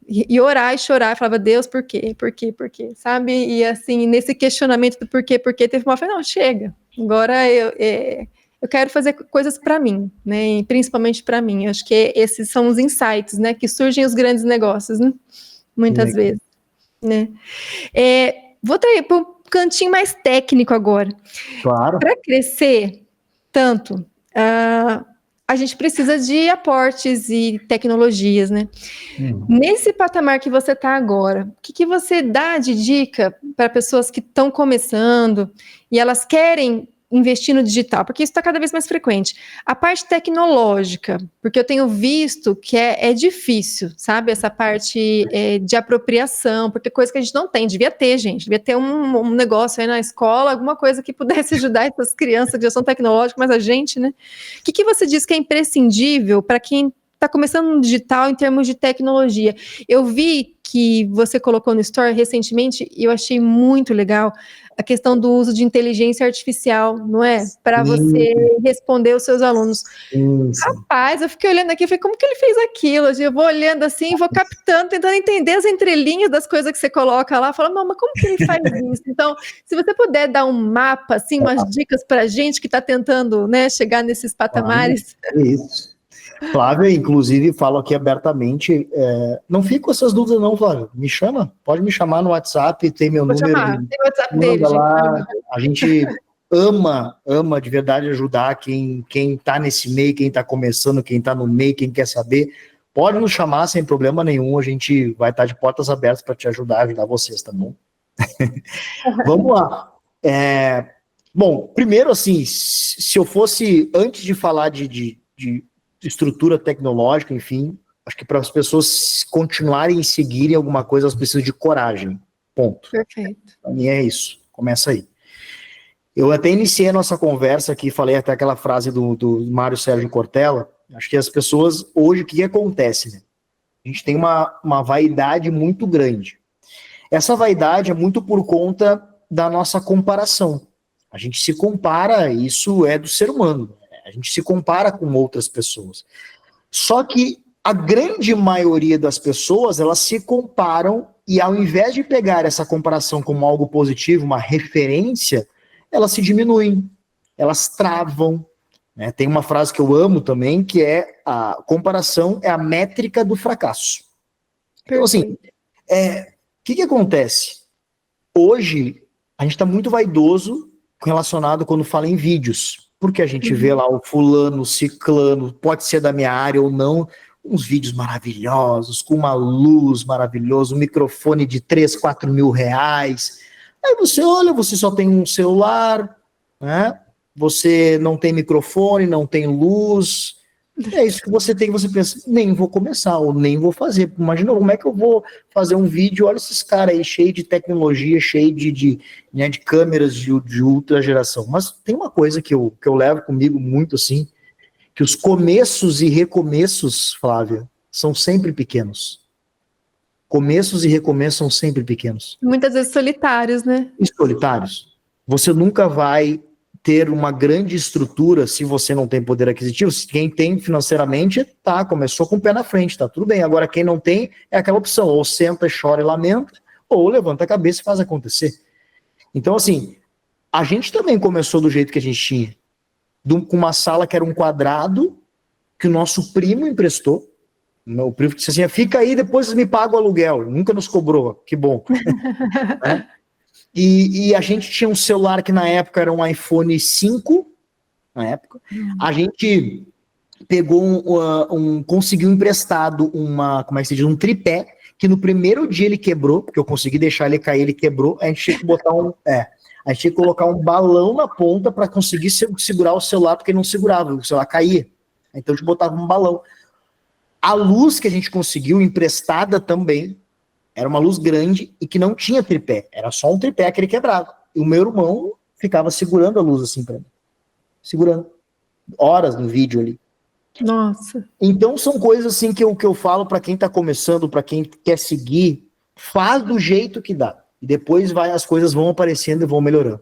e orar e chorar, eu falava, Deus, por quê, sabe? E assim, nesse questionamento do porquê, teve uma hora, eu falei, não, chega, agora eu quero fazer coisas para mim, né? E principalmente para mim. Eu acho que esses são os insights, né? Que surgem os grandes negócios, né? Muitas vezes, né? Vou trair, cantinho mais técnico agora. Claro. Para crescer tanto, a gente precisa de aportes e tecnologias, né? Nesse patamar que você está agora, o que você dá de dica para pessoas que estão começando e elas querem investir no digital? Porque isso está cada vez mais frequente. A parte tecnológica, porque eu tenho visto que é difícil, sabe? Essa parte de apropriação, porque coisa que a gente não tem. Devia ter, gente. Devia ter um negócio aí na escola, alguma coisa que pudesse ajudar essas crianças de gestão tecnológica, mas a gente, né? O que você diz que é imprescindível para quem está começando no digital em termos de tecnologia? Eu vi que você colocou no Store recentemente e eu achei muito legal a questão do uso de inteligência artificial, não é? Para você responder aos seus alunos. Sim. Rapaz, eu fiquei olhando aqui e falei, como que ele fez aquilo? Eu vou olhando assim, vou captando, tentando entender as entrelinhas das coisas que você coloca lá, falando, não, mas como que ele faz isso? Então, se você puder dar um mapa, assim, umas dicas para a gente que está tentando, né, chegar nesses patamares. Isso. Flávia, inclusive, falo aqui abertamente, não fico com essas dúvidas não, Flávia, me chama, pode me chamar no WhatsApp, tem meu número. Tem o WhatsApp dele, lá, a gente ama de verdade ajudar quem tá nesse meio, quem tá começando, quem tá no meio, quem quer saber, pode nos chamar sem problema nenhum, a gente vai estar de portas abertas para te ajudar vocês, tá bom? Vamos lá. Bom, primeiro assim, se eu fosse, antes de falar de estrutura tecnológica, enfim, acho que para as pessoas continuarem e seguirem alguma coisa, elas precisam de coragem, ponto. Perfeito. Para mim é isso, começa aí. Eu até iniciei a nossa conversa aqui, falei até aquela frase do Mário Sérgio Cortella, acho que as pessoas, hoje, o que acontece, né? A gente tem uma vaidade muito grande. Essa vaidade é muito por conta da nossa comparação. A gente se compara, isso é do ser humano, a gente se compara com outras pessoas. Só que a grande maioria das pessoas, elas se comparam e ao invés de pegar essa comparação como algo positivo, uma referência, elas se diminuem, elas travam. Né? Tem uma frase que eu amo também, que é a comparação é a métrica do fracasso. Então, assim, o que acontece? Hoje, a gente está muito vaidoso relacionado quando fala em vídeos. Porque a gente vê lá o fulano, o ciclano, pode ser da minha área ou não, uns vídeos maravilhosos, com uma luz maravilhosa, um microfone de 3, 4 mil reais. Aí você olha, você só tem um celular, né? Você não tem microfone, não tem luz. É isso que você tem, você pensa, nem vou começar, ou nem vou fazer. Imagina como é que eu vou fazer um vídeo, olha esses caras aí, cheio de tecnologia, cheio de câmeras de ultra geração. Mas tem uma coisa que eu levo comigo muito assim, que os começos e recomeços, Flávia, são sempre pequenos. Começos e recomeços são sempre pequenos. Muitas vezes solitários, né? E solitários. Você nunca vai ter uma grande estrutura se você não tem poder aquisitivo. Quem tem financeiramente, começou com o pé na frente, tá tudo bem. Agora, quem não tem, é aquela opção, ou senta, chora e lamenta, ou levanta a cabeça e faz acontecer. Então, assim, a gente também começou do jeito que a gente tinha, com uma sala que era um quadrado, que o nosso primo emprestou. O primo disse assim, fica aí, depois me paga o aluguel. Nunca nos cobrou, que bom. E a gente tinha um celular que na época era um iPhone 5, na época. A gente pegou conseguiu emprestado como é que se diz, um tripé, que no primeiro dia ele quebrou, porque eu consegui deixar ele cair, ele quebrou, a gente tinha que botar a gente tinha que colocar um balão na ponta para conseguir segurar o celular, porque não segurava, o celular caía. Então a gente botava um balão. A luz que a gente conseguiu, emprestada também, era uma luz grande e que não tinha tripé. Era só um tripé, aquele quebrado. E o meu irmão ficava segurando a luz assim para mim. Segurando. Horas no vídeo ali. Nossa. Então são coisas assim que eu falo para quem tá começando, para quem quer seguir, faz do jeito que dá. E depois as coisas vão aparecendo e vão melhorando.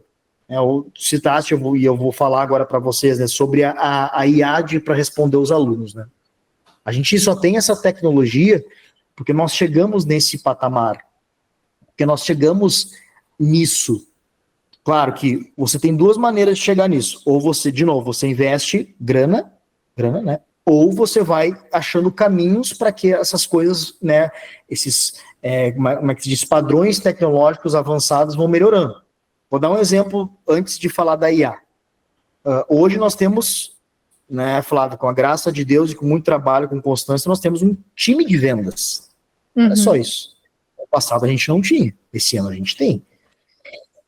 Eu citaste, eu vou falar agora para vocês, né, sobre a IAD para responder os alunos. Né? A gente só tem essa tecnologia porque nós chegamos nesse patamar, porque nós chegamos nisso. Claro que você tem duas maneiras de chegar nisso. Ou você, de novo, você investe grana, né? Ou você vai achando caminhos para que essas coisas, né, esses como é que se diz, padrões tecnológicos avançados vão melhorando. Vou dar um exemplo antes de falar da IA. Hoje nós temos, né, Flávio, com a graça de Deus e com muito trabalho, com constância, nós temos um time de vendas. É só isso. No passado a gente não tinha, esse ano a gente tem.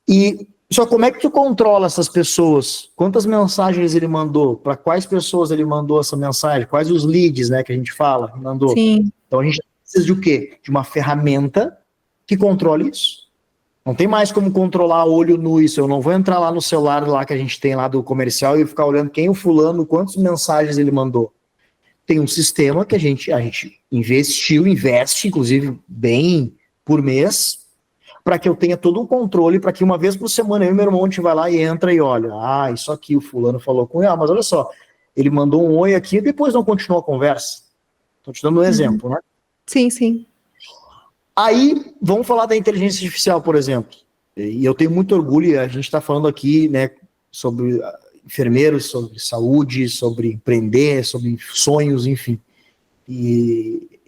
E só como é que tu controla essas pessoas? Quantas mensagens ele mandou? Para quais pessoas ele mandou essa mensagem? Quais os leads, né, que a gente fala, mandou? Sim. Então a gente precisa de o quê? De uma ferramenta que controle isso. Não tem mais como controlar olho nu isso. Eu não vou entrar lá no celular lá que a gente tem lá do comercial e ficar olhando quem o fulano, quantas mensagens ele mandou. Tem um sistema que a gente investe, inclusive, bem por mês, para que eu tenha todo um controle, para que uma vez por semana eu e meu irmão a gente vai lá e entra e olha, isso aqui o fulano falou com ele, mas olha só, ele mandou um oi aqui e depois não continuou a conversa. Estou te dando um exemplo, né? Sim, sim. Aí, vamos falar da inteligência artificial, por exemplo. E eu tenho muito orgulho, a gente está falando aqui, né, sobre enfermeiros, sobre saúde, sobre empreender, sobre sonhos, enfim. E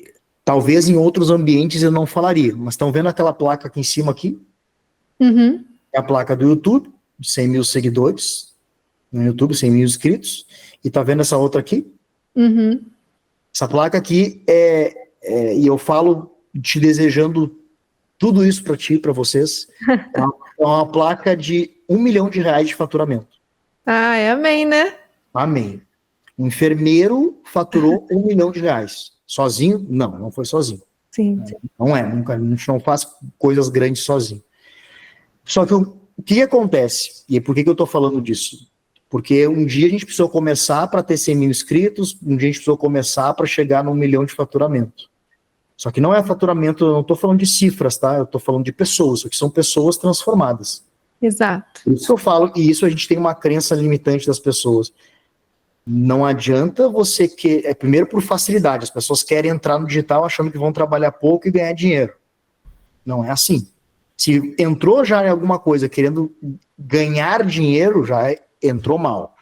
talvez em outros ambientes eu não falaria, mas estão vendo aquela placa aqui em cima aqui? É a placa do YouTube, de 100 mil seguidores, no YouTube, 100 mil inscritos. E tá vendo essa outra aqui? Essa placa aqui e eu falo te desejando tudo isso para ti, para vocês. É uma placa de R$1 milhão de faturamento. Amém, né? Amém. Um enfermeiro faturou R$1 milhão. Sozinho? Não foi sozinho. Sim. Não nunca, a gente não faz coisas grandes sozinho. Só que o que acontece? E por que eu estou falando disso? Porque um dia a gente precisou começar para ter 100 mil inscritos, um dia a gente precisou começar para chegar no 1 milhão de faturamento. Só que não é faturamento, eu não estou falando de cifras, tá? Eu estou falando de pessoas, que são pessoas transformadas. Exato. Isso que eu falo, e isso a gente tem uma crença limitante das pessoas. Não adianta você primeiro por facilidade, as pessoas querem entrar no digital achando que vão trabalhar pouco e ganhar dinheiro. Não é assim. Se entrou já em alguma coisa querendo ganhar dinheiro, já entrou mal.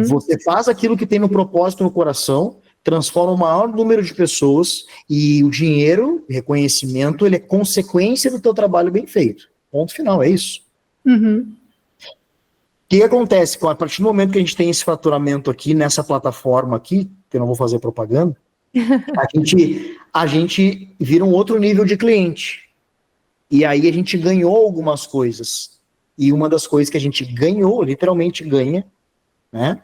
Você faz aquilo que tem no propósito, no coração, transforma o maior número de pessoas e o dinheiro, reconhecimento, ele é consequência do teu trabalho bem feito. Ponto final, é isso. O que acontece? A partir do momento que a gente tem esse faturamento aqui, nessa plataforma aqui, que eu não vou fazer propaganda, a gente vira um outro nível de cliente. E aí a gente ganhou algumas coisas. E uma das coisas que a gente ganhou, literalmente ganha, né,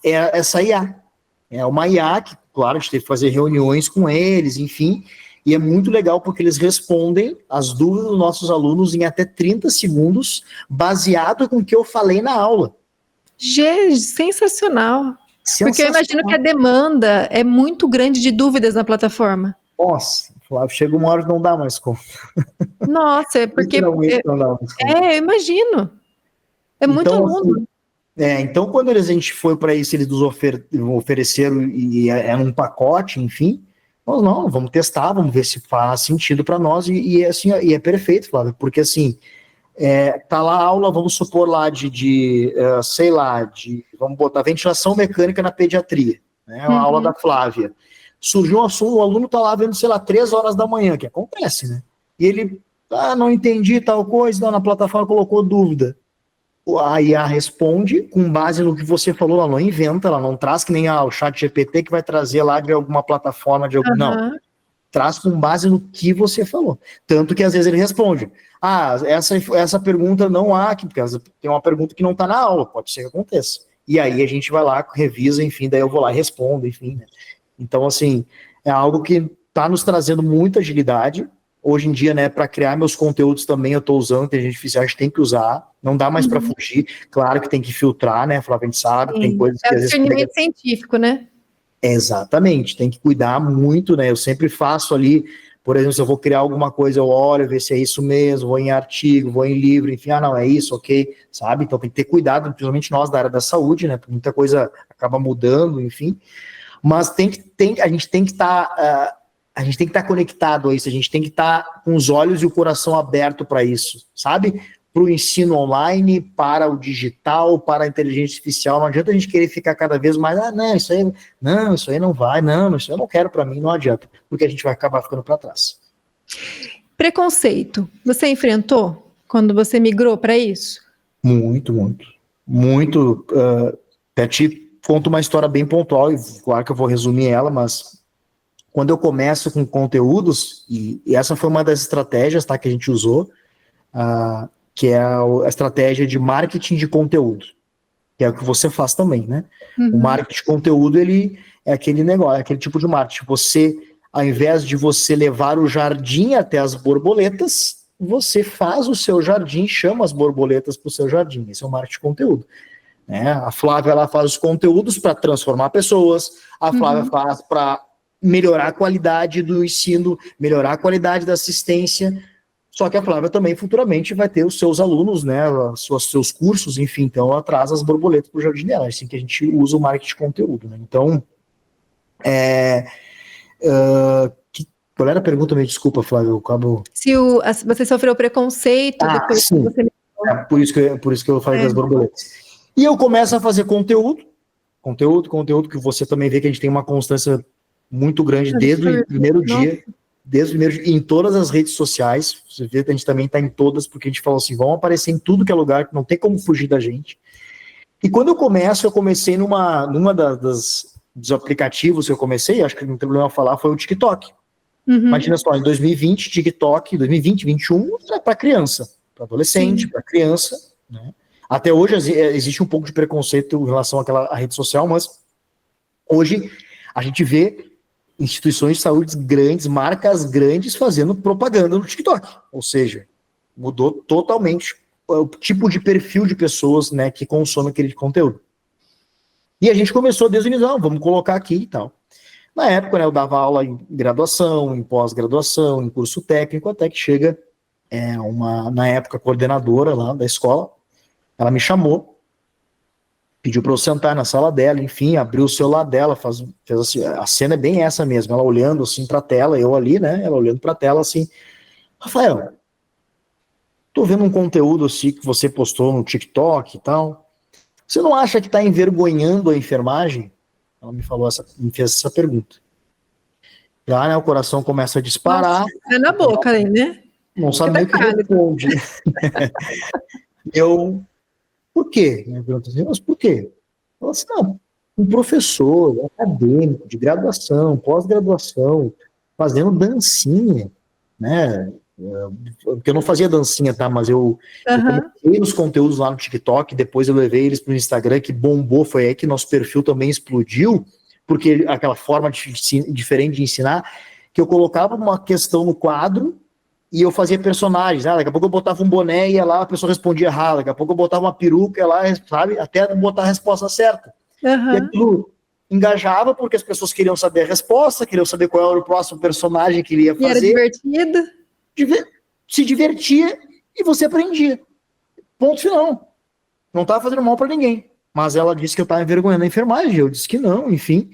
é essa IA. É uma IA que, claro, a gente teve que fazer reuniões com eles, enfim, e é muito legal porque eles respondem as dúvidas dos nossos alunos em até 30 segundos, baseado com o que eu falei na aula. Gente, sensacional. Porque eu imagino que a demanda é muito grande de dúvidas na plataforma. Nossa, Flávio, chega uma hora que não dá mais conta. Nossa, é porque... eu imagino. É muito aluno. Então, quando a gente foi para isso, eles nos ofereceram e é um pacote, enfim, nós não, vamos testar, vamos ver se faz sentido para nós, e assim, e é perfeito, Flávio, porque assim, tá lá a aula, vamos supor lá vamos botar ventilação mecânica na pediatria, né, a aula da Flávia. Surgiu um assunto, o aluno tá lá vendo, 3 horas da manhã, que acontece, né, e ele, não entendi tal coisa, não, na plataforma colocou dúvida. A IA responde com base no que você falou, ela não inventa, ela não traz que nem o chat GPT que vai trazer lá de alguma plataforma, não, traz com base no que você falou, tanto que às vezes ele responde, essa pergunta não há aqui, porque tem uma pergunta que não está na aula, pode ser que aconteça, e aí a gente vai lá, revisa, enfim, daí eu vou lá e respondo, enfim, né? Então assim, é algo que está nos trazendo muita agilidade. Hoje em dia, né, para criar meus conteúdos também eu estou usando inteligência artificial, a gente tem que usar, não dá mais para fugir, claro que tem que filtrar, né, Flávia, a gente sabe, tem coisas que às vezes... É o discernimento científico, né? Exatamente, tem que cuidar muito, né, eu sempre faço ali, por exemplo, se eu vou criar alguma coisa, eu olho, ver se é isso mesmo, vou em artigo, vou em livro, enfim, não, é isso, ok, sabe, então tem que ter cuidado, principalmente nós da área da saúde, né, porque muita coisa acaba mudando, enfim, mas a gente tem que estar... a gente tem que estar conectado a isso, a gente tem que estar com os olhos e o coração aberto para isso, sabe? Para o ensino online, para o digital, para a inteligência artificial. Não adianta a gente querer ficar cada vez mais, isso aí não vai, isso eu não quero para mim, não adianta, porque a gente vai acabar ficando para trás. Preconceito, você enfrentou? quando você migrou para isso? Muito, muito. Muito. Até te conto uma história bem pontual, e claro que eu vou resumir ela, mas quando eu começo com conteúdos, e essa foi uma das estratégias, tá, que a gente usou, que é a estratégia de marketing de conteúdo, que é o que você faz também, né? O marketing de conteúdo, ele é aquele negócio, é aquele tipo de marketing. Você, ao invés de você levar o jardim até as borboletas, você faz o seu jardim, chama as borboletas para o seu jardim. Esse é o marketing de conteúdo. Né? A Flávia, ela faz os conteúdos para transformar pessoas, a Flávia faz para melhorar a qualidade do ensino, melhorar a qualidade da assistência, só que a Flávia também futuramente vai ter os seus alunos, né, seus cursos, enfim, então ela traz as borboletas para o jardim dela, assim que a gente usa o marketing de conteúdo, né? Então, qual era a pergunta? Me desculpa, Flávio, eu acabo... Se você sofreu preconceito depois sim. que você... Por isso que eu falei das borboletas. E eu começo a fazer conteúdo que você também vê que a gente tem uma constância muito grande desde o primeiro dia, em todas as redes sociais. Você vê que a gente também está em todas, porque a gente falou assim, vão aparecer em tudo que é lugar, que não tem como fugir da gente. E quando eu comecei numa dos aplicativos que eu comecei, acho que não tem problema falar, foi o TikTok. Imagina só, em 2020, TikTok, 2020, 2021, é para criança, para adolescente, para criança, né? Até hoje existe um pouco de preconceito em relação à rede social, mas hoje a gente vê instituições de saúde grandes, marcas grandes fazendo propaganda no TikTok. Ou seja, mudou totalmente o tipo de perfil de pessoas, né, que consomem aquele conteúdo. E a gente começou desde o início, vamos colocar aqui e tal. Na época, né, eu dava aula em graduação, em pós-graduação, em curso técnico, até que chega na época, coordenadora lá da escola. Ela me chamou, pediu para eu sentar na sala dela, enfim, abriu o celular dela, fez assim, a cena é bem essa mesmo, ela olhando assim para a tela, eu ali, né, ela olhando para a tela assim, Rafael, tô vendo um conteúdo assim que você postou no TikTok e tal, você não acha que tá envergonhando a enfermagem? Ela me fez essa pergunta. Já, né, o coração começa a disparar. Nossa, é na boca aí, né? Não sabe nem o que responde. Por quê? Eu pergunto assim, mas por quê? Ela disse, não, um professor, acadêmico, de graduação, pós-graduação, fazendo dancinha, né? Porque eu não fazia dancinha, tá? Mas eu comecei os conteúdos lá no TikTok, depois eu levei eles para o Instagram, que bombou, foi aí que nosso perfil também explodiu, porque aquela forma diferente de ensinar, que eu colocava uma questão no quadro, e eu fazia personagens, daqui a pouco eu botava um boné e ia lá, a pessoa respondia errado, daqui a pouco eu botava uma peruca e ia lá, sabe, até botar a resposta certa. E aquilo engajava, porque as pessoas queriam saber a resposta, queriam saber qual era o próximo personagem que ele ia fazer. E era divertido? Se divertia e você aprendia. Ponto final. Não estava fazendo mal para ninguém. Mas ela disse que eu estava envergonhando a enfermagem, eu disse que não, enfim.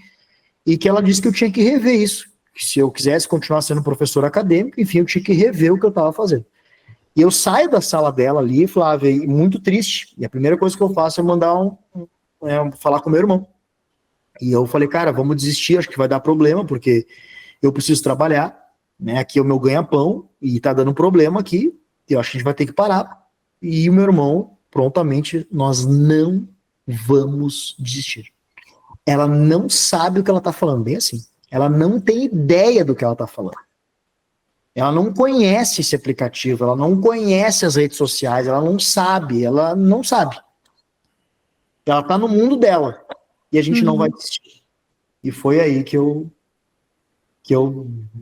E que ela disse que eu tinha que rever isso. Que se eu quisesse continuar sendo professor acadêmico, enfim, eu tinha que rever o que eu estava fazendo. E eu saio da sala dela ali, Flávia, muito triste. E a primeira coisa que eu faço é mandar falar com meu irmão. E eu falei, cara, vamos desistir, acho que vai dar problema, porque eu preciso trabalhar, né? Aqui é o meu ganha-pão, e tá dando problema aqui, eu acho que a gente vai ter que parar. E o meu irmão, prontamente, nós não vamos desistir. Ela não sabe o que ela tá falando, bem assim. Ela não tem ideia do que ela está falando. Ela não conhece esse aplicativo, ela não conhece as redes sociais, ela não sabe. Ela está no mundo dela. E a gente não vai desistir. E foi aí que eu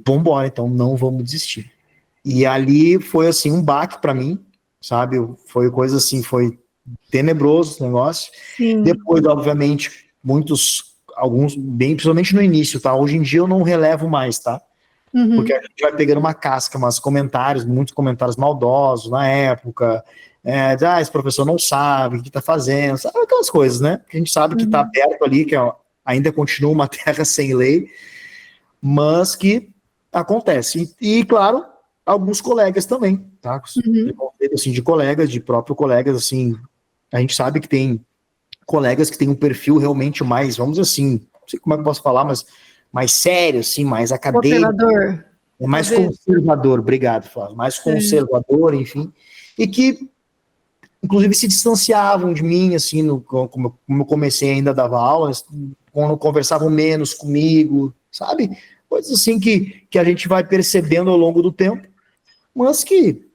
vambora, então não vamos desistir. E ali foi assim um baque para mim, sabe? Foi coisa assim, foi tenebroso o negócio. Sim. Depois, obviamente, alguns, bem, principalmente no início, tá? Hoje em dia eu não relevo mais, tá? Porque a gente vai pegando uma casca, muitos comentários maldosos na época, esse professor não sabe o que tá fazendo, sabe aquelas coisas, né? Que a gente sabe que tá perto ali, que ainda continua uma terra sem lei, mas que acontece. E claro, alguns colegas também, tá? Assim, de próprios colegas, assim, a gente sabe que tem colegas que têm um perfil realmente mais, vamos dizer assim, não sei como é que eu posso falar, mas mais sério, assim, mais acadêmico. Mais conservador, obrigado, Flávio. Mais conservador, enfim. e que, inclusive, se distanciavam de mim, assim, como eu comecei ainda a dar aula, quando conversavam menos comigo, sabe? Coisas assim que a gente vai percebendo ao longo do tempo, mas que,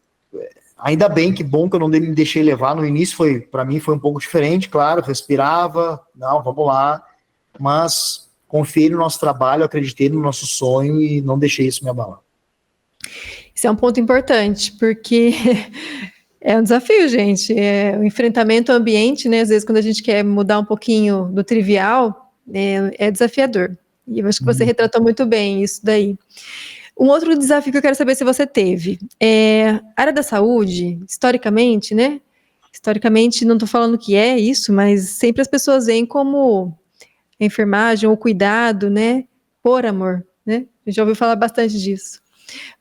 ainda bem, que bom que eu não me deixei levar. No início, para mim, foi um pouco diferente, claro, respirava, não, vamos lá, mas confiei no nosso trabalho, acreditei no nosso sonho e não deixei isso me abalar. Isso é um ponto importante, porque é um desafio, gente. O enfrentamento ao ambiente, né? Às vezes, quando a gente quer mudar um pouquinho do trivial, é desafiador. E eu acho que você retratou muito bem isso daí. Um outro desafio que eu quero saber se você teve é a área da saúde, historicamente, né? Historicamente, não estou falando que é isso, mas sempre as pessoas veem como a enfermagem ou o cuidado, né? Por amor, né? A gente já ouviu falar bastante disso.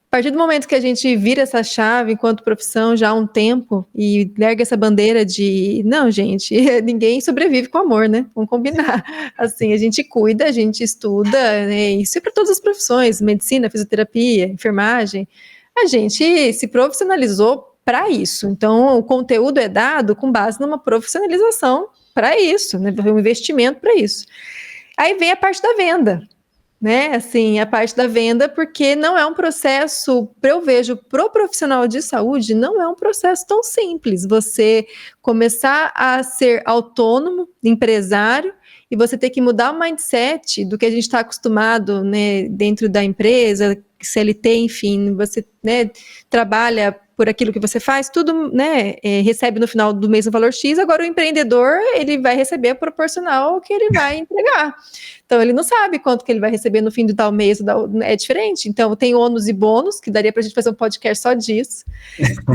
A partir do momento que a gente vira essa chave enquanto profissão já há um tempo e larga essa bandeira de, não, gente, ninguém sobrevive com amor, né? Vamos combinar. Assim, a gente cuida, a gente estuda, né? Isso é para todas as profissões, medicina, fisioterapia, enfermagem. A gente se profissionalizou para isso. Então, o conteúdo é dado com base numa profissionalização para isso, né? Um investimento para isso. Aí vem a parte da venda. Né, assim, a parte da venda, porque não é um processo, eu vejo, pro profissional de saúde, não é um processo tão simples, você começar a ser autônomo, empresário, e você ter que mudar o mindset do que a gente está acostumado, né, dentro da empresa, CLT, enfim, você, né, trabalha por aquilo que você faz, tudo, né, recebe no final do mês um valor X, agora o empreendedor, ele vai receber proporcional ao que ele vai entregar. Então, ele não sabe quanto que ele vai receber no fim do tal mês, é diferente. Então, tem ônus e bônus, que daria para a gente fazer um podcast só disso.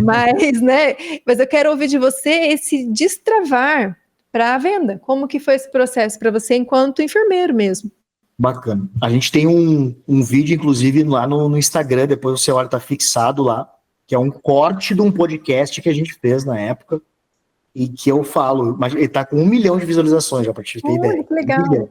Mas, né, mas eu quero ouvir de você esse destravar para a venda. Como que foi esse processo para você enquanto enfermeiro mesmo? Bacana. A gente tem um vídeo, inclusive, lá no Instagram, depois o celular está fixado lá, que é um corte de um podcast que a gente fez na época, e que eu falo, mas ele está com 1 milhão de visualizações, já para te ter ideia. Que legal.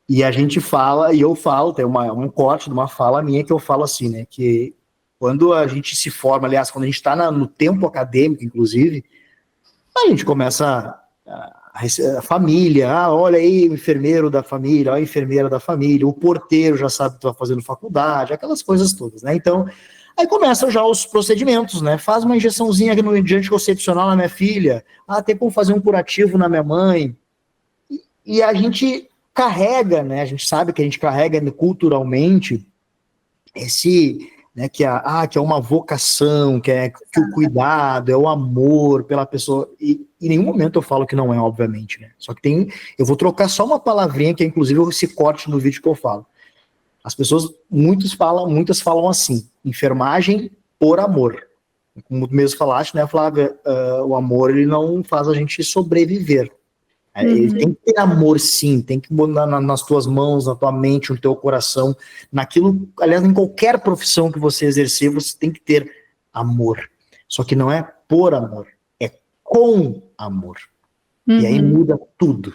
E a gente fala, e eu falo, tem um corte de uma fala minha que eu falo assim, né, que quando a gente se forma, aliás, quando a gente está no tempo acadêmico, inclusive, a gente começa a família, olha aí o enfermeiro da família, olha a enfermeira da família, o porteiro já sabe que tu está fazendo faculdade, aquelas coisas todas, né, então, aí começam já os procedimentos, né, faz uma injeçãozinha aqui no anticoncepcional na minha filha, tem como fazer um curativo na minha mãe, e a gente carrega, né, a gente sabe que a gente carrega culturalmente esse, né, que é uma vocação, que o cuidado, é o amor pela pessoa, e em nenhum momento eu falo que não é, obviamente, né, só que eu vou trocar só uma palavrinha, que é inclusive esse corte no vídeo que eu falo. As pessoas, muitas falam assim, enfermagem por amor. Como tu mesmo falaste, né, Flávia, o amor, ele não faz a gente sobreviver. Ele tem que ter amor, sim, tem que botar nas tuas mãos, na tua mente, no teu coração, naquilo, aliás, em qualquer profissão que você exercer, você tem que ter amor. Só que não é por amor, é com amor. E aí muda tudo.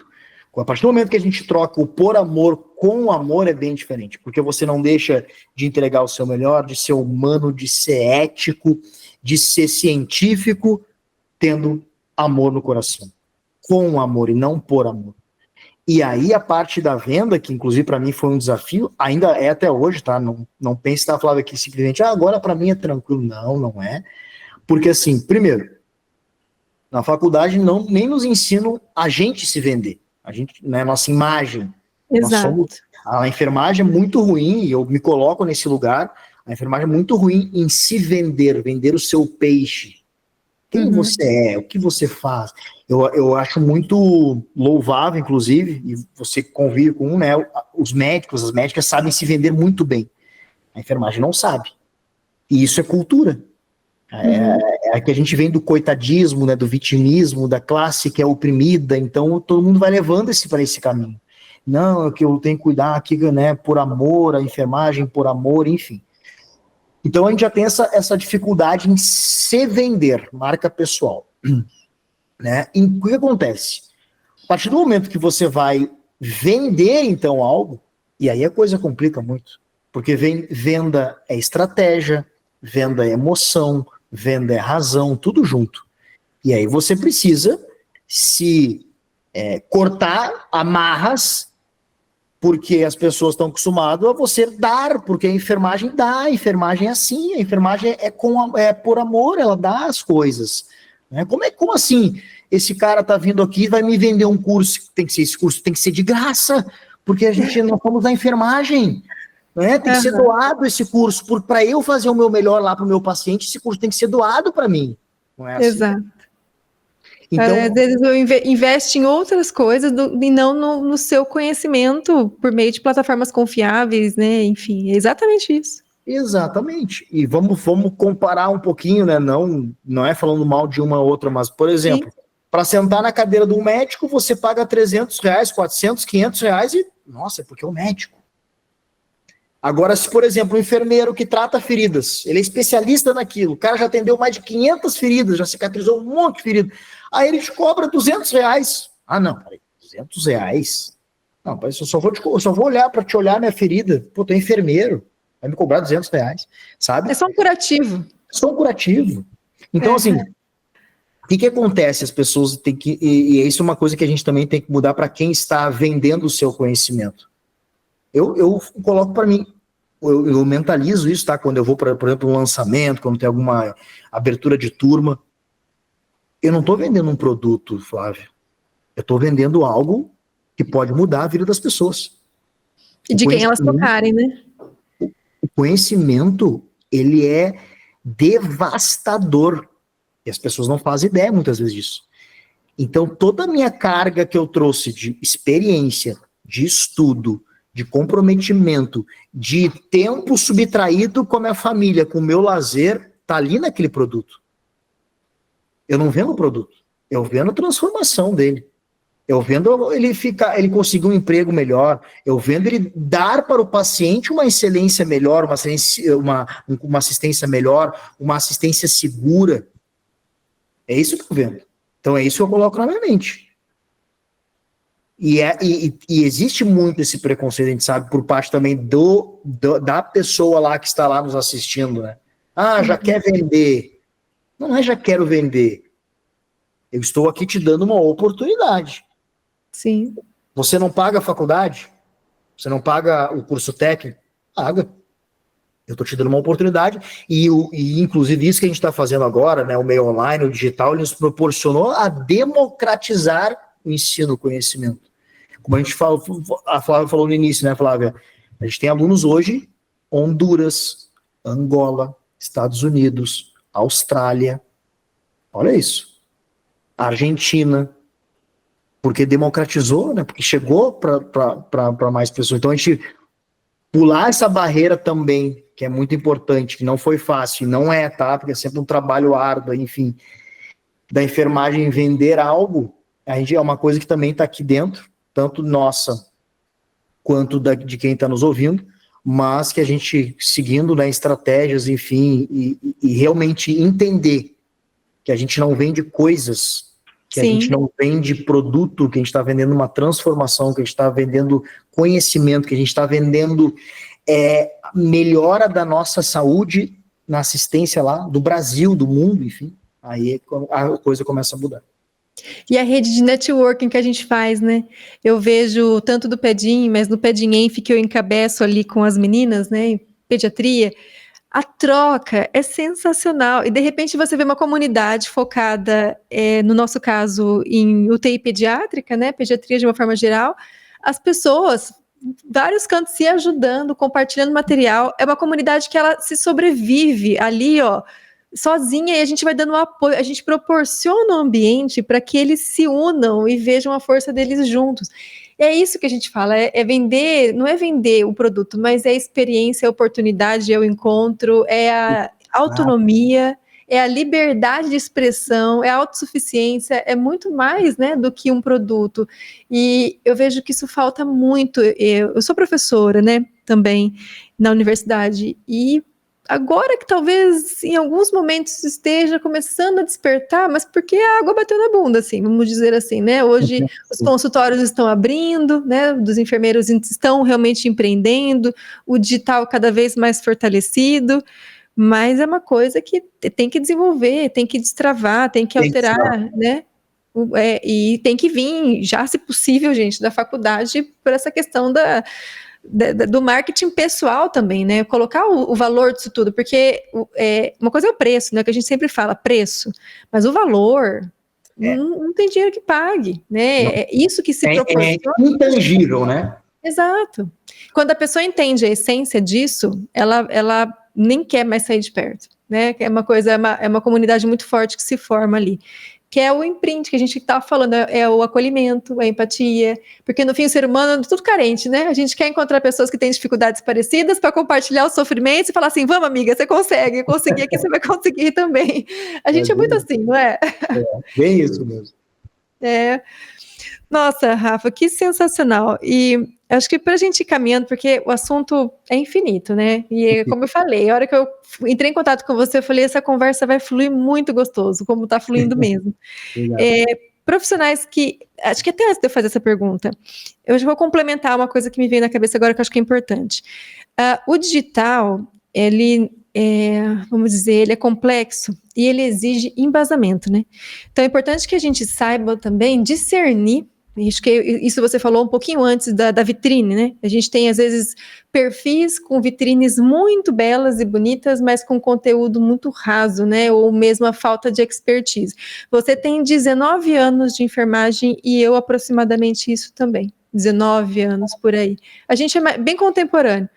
A partir do momento que a gente troca o por amor com amor, é bem diferente, porque você não deixa de entregar o seu melhor, de ser humano, de ser ético, de ser científico, tendo amor no coração. Com amor e não por amor. E aí a parte da venda, que inclusive para mim foi um desafio, ainda é até hoje, tá? Não pense, tá, Flávio, aqui simplesmente, agora para mim é tranquilo. Não é. Porque assim, primeiro, na faculdade nem nos ensinam a gente se vender. A gente, né, nossa imagem. Exato. A enfermagem é muito ruim, e eu me coloco nesse lugar, a enfermagem é muito ruim em se vender o seu peixe. Quem você é, o que você faz. Eu acho muito louvável, inclusive, e você convive com né, os médicos, as médicas sabem se vender muito bem. A enfermagem não sabe. E isso é cultura. É que a gente vem do coitadismo, né, do vitimismo, da classe que é oprimida, então todo mundo vai levando para esse caminho. Não, é que eu tenho que cuidar aqui, né, por amor, a enfermagem por amor, enfim. Então a gente já tem essa dificuldade em se vender, marca pessoal. Né? E o que acontece? A partir do momento que você vai vender, então, algo, e aí a coisa complica muito, porque venda é estratégia, venda é emoção, venda é razão, tudo junto. E aí você precisa se cortar amarras, porque as pessoas estão acostumadas a você dar, porque a enfermagem dá, a enfermagem é assim, a enfermagem é por amor, ela dá as coisas. Né? Como assim esse cara está vindo aqui e vai me vender um curso? Esse curso tem que ser de graça, porque nós estamos na enfermagem. Né? Tem que ser doado esse curso, para eu fazer o meu melhor lá para o meu paciente, esse curso tem que ser doado para mim. Não é assim? Exato. Então, às vezes eu investe em outras coisas e não no seu conhecimento por meio de plataformas confiáveis, né? Enfim, é exatamente isso. Exatamente. E vamos comparar um pouquinho, né? Não é falando mal de uma ou outra, mas, por exemplo, para sentar na cadeira de um médico, você paga R$300, 400, 500 reais e, nossa, é porque é um médico. Agora, se, por exemplo, um enfermeiro que trata feridas, ele é especialista naquilo, o cara já atendeu mais de 500 feridas, já cicatrizou um monte de feridas, aí ele te cobra R$200. Ah, não, peraí, R$200? Não, eu só vou olhar para te olhar minha ferida. Pô, tu é enfermeiro, vai me cobrar R$200, sabe? É só um curativo. Só um curativo. Então, assim, o que acontece? As pessoas têm que, e isso é uma coisa que a gente também tem que mudar para quem está vendendo o seu conhecimento. Eu coloco para mim, eu mentalizo isso, tá? Quando eu vou, por exemplo, um lançamento, quando tem alguma abertura de turma, eu não estou vendendo um produto, Flávio. Eu estou vendendo algo que pode mudar a vida das pessoas. E de quem elas tocarem, né? O conhecimento, ele é devastador. E as pessoas não fazem ideia muitas vezes disso. Então, toda a minha carga que eu trouxe de experiência, de estudo, de comprometimento, de tempo subtraído com a minha família, com o meu lazer, tá ali naquele produto. Eu não vendo o produto, eu vendo a transformação dele. Eu vendo ele conseguir um emprego melhor, eu vendo ele dar para o paciente uma excelência melhor, uma assistência melhor, uma assistência segura. É isso que eu vendo. Então é isso que eu coloco na minha mente. E existe muito esse preconceito, a gente sabe, por parte também da pessoa lá que está lá nos assistindo, né? Ah, já quer vender. Não é já quero vender. Eu estou aqui te dando uma oportunidade. Sim. Você não paga a faculdade? Você não paga o curso técnico? Paga. Eu estou te dando uma oportunidade. E inclusive isso que a gente está fazendo agora, né, o meio online, o digital, ele nos proporcionou a democratizar o ensino, o conhecimento. Como a gente a Flávia falou no início, né, Flávia? A gente tem alunos hoje, Honduras, Angola, Estados Unidos, Austrália, olha isso, Argentina, porque democratizou, né, porque chegou para mais pessoas. Então a gente pular essa barreira também, que é muito importante, que não foi fácil, não é, tá? Porque é sempre um trabalho árduo, enfim, da enfermagem vender algo, a gente é uma coisa que também está aqui dentro, tanto nossa quanto de quem está nos ouvindo, mas que a gente, seguindo, né, estratégias, enfim, e realmente entender que a gente não vende coisas, que a gente não vende produto, que a gente está vendendo uma transformação, que a gente está vendendo conhecimento, que a gente está vendendo melhora da nossa saúde na assistência lá, do Brasil, do mundo, enfim, aí a coisa começa a mudar. E a rede de networking que a gente faz, né? Eu vejo tanto do Pedim, mas no Pedim-Enf que eu encabeço ali com as meninas, né? Em pediatria, a troca é sensacional. E de repente você vê uma comunidade focada, no nosso caso, em UTI pediátrica, né? Pediatria de uma forma geral. As pessoas, vários cantos se ajudando, compartilhando material. É uma comunidade que ela se sobrevive ali, ó, sozinha, e a gente vai dando apoio, a gente proporciona um ambiente para que eles se unam e vejam a força deles juntos. E é isso que a gente fala, é vender, não é vender o produto, mas é a experiência, é a oportunidade, é o encontro, é a autonomia, é a liberdade de expressão, é a autossuficiência, é muito mais, né, do que um produto. E eu vejo que isso falta muito. Eu sou professora, né, também na universidade, e agora que talvez em alguns momentos esteja começando a despertar, mas porque a água bateu na bunda, assim, vamos dizer assim, né? Hoje os consultórios estão abrindo, né? Dos enfermeiros estão realmente empreendendo, o digital cada vez mais fortalecido, mas é uma coisa que tem que desenvolver, tem que destravar, tem que alterar, né? E tem que vir, já se possível, gente, da faculdade por essa questão do marketing pessoal também, né? Colocar o valor disso tudo, porque uma coisa é o preço, né? Que a gente sempre fala, preço, mas o valor não tem dinheiro que pague, né? Não. É isso que se proporciona. É intangível, né? Exato. Quando a pessoa entende a essência disso, ela nem quer mais sair de perto, né? É uma coisa, é uma comunidade muito forte que se forma ali. Que é o imprint que a gente estava falando, é o acolhimento, a empatia, porque no fim o ser humano é tudo carente, né? A gente quer encontrar pessoas que têm dificuldades parecidas para compartilhar os sofrimentos e falar assim, vamos amiga, você consegue, eu consegui aqui, você vai conseguir também. A gente é muito assim, não é? Bem isso mesmo. Nossa, Rafa, que sensacional. E acho que para a gente ir caminhando, porque o assunto é infinito, né? E como eu falei, a hora que eu entrei em contato com você, eu falei, essa conversa vai fluir muito gostoso, como está fluindo mesmo. Profissionais que... Acho que até antes de eu fazer essa pergunta, eu já vou complementar uma coisa que me veio na cabeça agora que eu acho que é importante. O digital, vamos dizer, ele é complexo e ele exige embasamento, né? Então é importante que a gente saiba também discernir. Acho que isso você falou um pouquinho antes da vitrine, né? A gente tem, às vezes, perfis com vitrines muito belas e bonitas, mas com conteúdo muito raso, né? Ou mesmo a falta de expertise. Você tem 19 anos de enfermagem e eu aproximadamente isso também. 19 anos por aí. A gente é bem contemporâneo.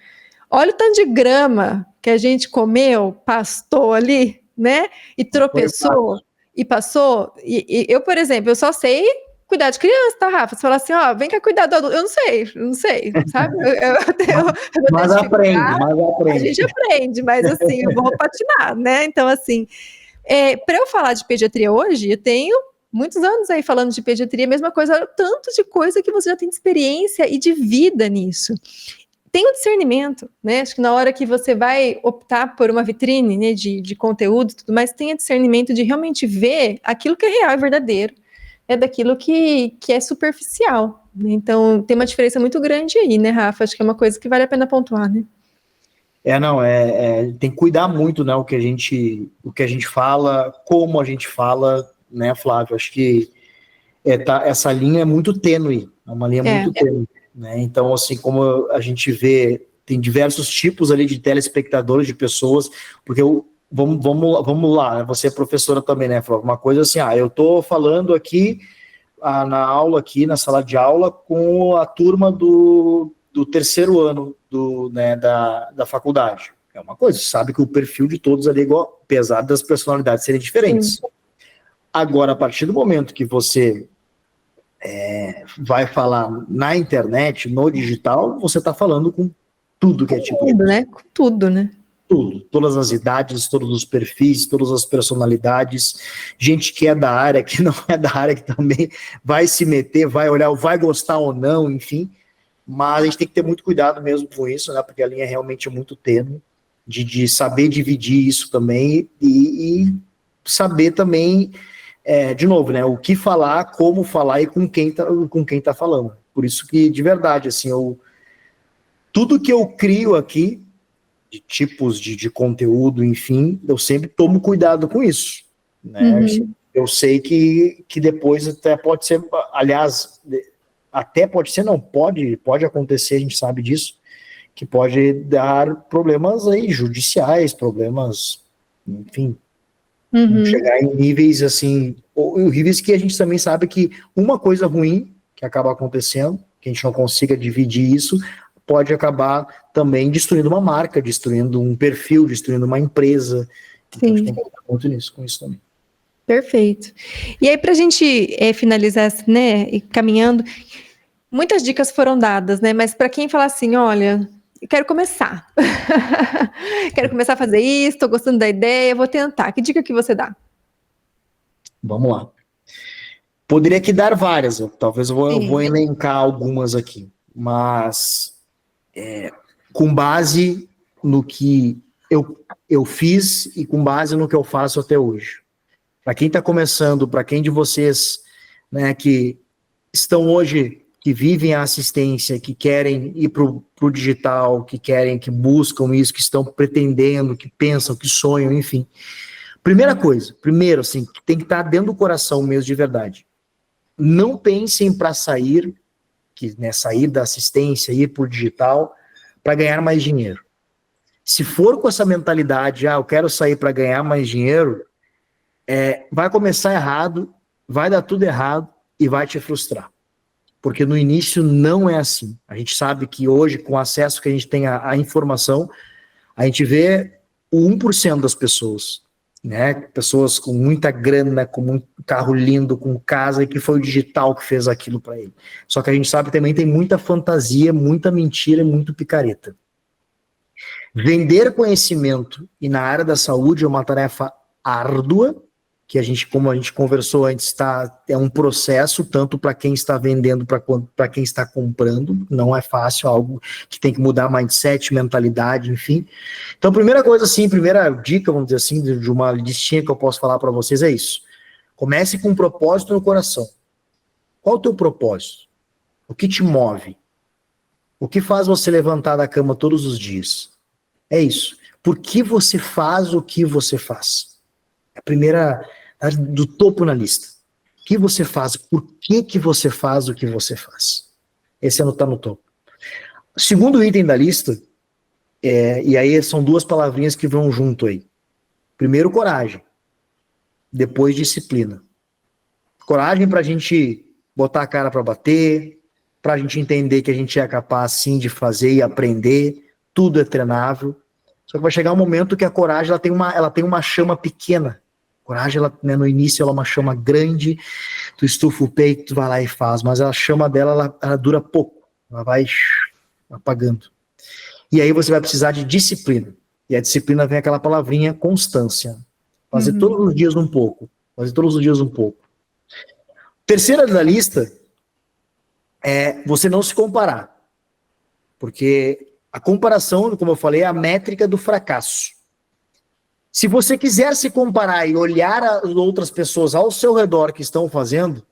Olha o tanto de grama que a gente comeu, pastou ali, né? E tropeçou e passou. E eu, por exemplo, eu só sei cuidar de criança, tá, Rafa? Você fala assim, ó, vem cá cuidar do adulto. Eu não sei, sabe? Mas aprende. A gente aprende, mas assim, eu vou patinar, né? Então, assim, para eu falar de pediatria hoje, eu tenho muitos anos aí falando de pediatria, mesma coisa, tanto de coisa que você já tem de experiência e de vida nisso. Tem o discernimento, né? Acho que na hora que você vai optar por uma vitrine, né, de conteúdo e tudo mais, tenha discernimento de realmente ver aquilo que é real e verdadeiro, daquilo que é superficial, né? Então, tem uma diferença muito grande aí, né, Rafa? Acho que é uma coisa que vale a pena pontuar, né? Tem que cuidar muito, né, o que a gente fala, como a gente fala, né, Flávio? Acho que essa linha é muito tênue, é uma linha muito tênue, né? Então, assim, como a gente vê, tem diversos tipos ali de telespectadores, de pessoas, porque vamos lá, você é professora também, né, Flávio? Uma coisa assim, eu tô falando aqui na aula, aqui na sala de aula, com a turma do terceiro ano da faculdade. É uma coisa, sabe que o perfil de todos ali é igual, apesar das personalidades serem diferentes. Sim. Agora, a partir do momento que você vai falar na internet, no digital, você está falando com tudo que é tipo de tudo, né? Com tudo, né? Tudo, todas as idades, todos os perfis, todas as personalidades, gente que é da área, que não é da área, que também vai se meter, vai olhar, vai gostar ou não, enfim, mas a gente tem que ter muito cuidado mesmo com isso, né, porque a linha realmente é muito tênue, de saber dividir isso também e saber também, de novo, né, o que falar, como falar e com quem tá falando. Por isso que, de verdade, assim, tudo que eu crio aqui, de tipos de conteúdo, enfim, eu sempre tomo cuidado com isso, né? Uhum. Eu sei que depois até pode ser, aliás, até pode ser, não, pode acontecer, a gente sabe disso, que pode dar problemas aí judiciais, problemas, enfim, chegar em níveis assim, horríveis, que a gente também sabe que uma coisa ruim que acaba acontecendo, que a gente não consiga dividir isso, pode acabar também destruindo uma marca, destruindo um perfil, destruindo uma empresa. Então, a gente tem que cuidar muito com isso também. Perfeito. E aí, para a gente finalizar, né, e caminhando, muitas dicas foram dadas, né, mas para quem falar assim, olha, eu quero começar, quero começar a fazer isso, estou gostando da ideia, vou tentar, que dica que você dá? Vamos lá. Poderia aqui dar várias, talvez eu vou elencar algumas aqui, mas com base no que eu fiz e com base no que eu faço até hoje. Para quem está começando, para quem de vocês, né, que estão hoje, que vivem a assistência, que querem ir para o digital, que buscam isso, que estão pretendendo, que pensam, que sonham, enfim. Primeiro, assim, que tem que estar dentro do coração mesmo de verdade. Não pensem para sair da assistência, ir para o digital, para ganhar mais dinheiro. Se for com essa mentalidade, eu quero sair para ganhar mais dinheiro, vai começar errado, vai dar tudo errado e vai te frustrar. Porque no início não é assim. A gente sabe que hoje, com o acesso que a gente tem à informação, a gente vê o 1% das pessoas, né? Pessoas com muita grana, com muito carro lindo, com casa, e que foi o digital que fez aquilo para ele. Só que a gente sabe que também tem muita fantasia, muita mentira e muito picareta. Vender conhecimento e na área da saúde é uma tarefa árdua, que como a gente conversou antes, é um processo, tanto para quem está vendendo, para quem está comprando, não é fácil, algo que tem que mudar mindset, mentalidade, enfim. Então, primeira coisa assim, primeira dica, vamos dizer assim, de uma listinha que eu posso falar para vocês é isso. Comece com um propósito no coração. Qual o teu propósito? O que te move? O que faz você levantar da cama todos os dias? É isso. Por que você faz o que você faz? A primeira, do topo na lista. O que você faz? Por que você faz o que você faz? Esse está no topo. O segundo item da lista, e aí são duas palavrinhas que vão junto aí. Primeiro, coragem. Depois, disciplina. Coragem para a gente botar a cara para bater, para a gente entender que a gente é capaz, sim, de fazer e aprender. Tudo é treinável. Só que vai chegar um momento que a coragem ela tem uma chama pequena. Coragem, no início, ela é uma chama grande, tu estufa o peito, tu vai lá e faz, mas a chama dela, ela dura pouco, ela vai apagando. E aí você vai precisar de disciplina, e a disciplina vem aquela palavrinha constância, fazer todos os dias um pouco, Terceira da lista é você não se comparar, porque a comparação, como eu falei, é a métrica do fracasso. Se você quiser se comparar e olhar as outras pessoas ao seu redor que estão fazendo,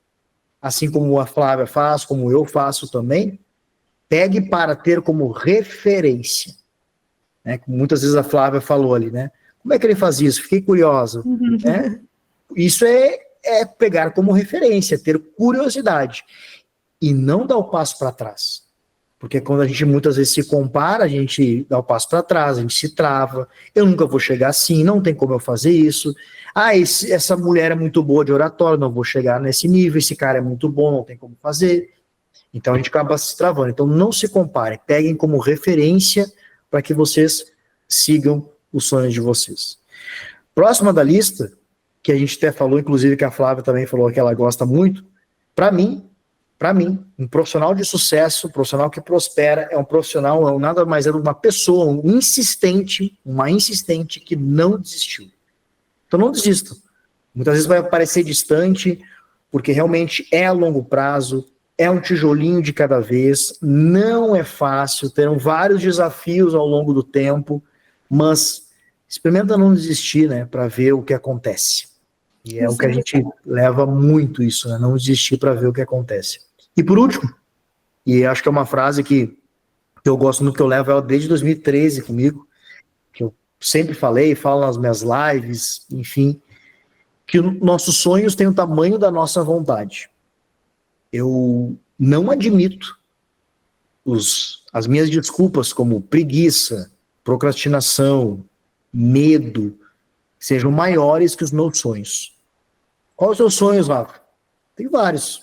assim como a Flávia faz, como eu faço também, pegue para ter como referência. Né? Muitas vezes a Flávia falou ali, né? Como é que ele faz isso? Fiquei curiosa. Né? Isso é pegar como referência, ter curiosidade e não dar o passo para trás. Porque quando a gente muitas vezes se compara, a gente dá o passo para trás, a gente se trava. Eu nunca vou chegar assim, não tem como eu fazer isso. Essa mulher é muito boa de oratório, não vou chegar nesse nível. Esse cara é muito bom, não tem como fazer. Então a gente acaba se travando. Então não se comparem, peguem como referência para que vocês sigam os sonhos de vocês. Próxima da lista, que a gente até falou, inclusive que a Flávia também falou que ela gosta muito, para mim, um profissional de sucesso, um profissional que prospera, é um profissional, nada mais é uma pessoa, uma insistente que não desistiu. Então não desista. Muitas vezes vai parecer distante, porque realmente é a longo prazo, é um tijolinho de cada vez, não é fácil, terão vários desafios ao longo do tempo, mas experimenta não desistir, né, para ver o que acontece. E é o que a gente leva muito isso, né, não desistir para ver o que acontece. E por último, e acho que é uma frase que eu gosto muito, que eu levo ela desde 2013 comigo, que eu sempre falei, falo nas minhas lives, enfim, que nossos sonhos têm o tamanho da nossa vontade. Eu não admito as minhas desculpas como preguiça, procrastinação, medo, sejam maiores que os meus sonhos. Quais os seus sonhos, Rafa? Tem vários.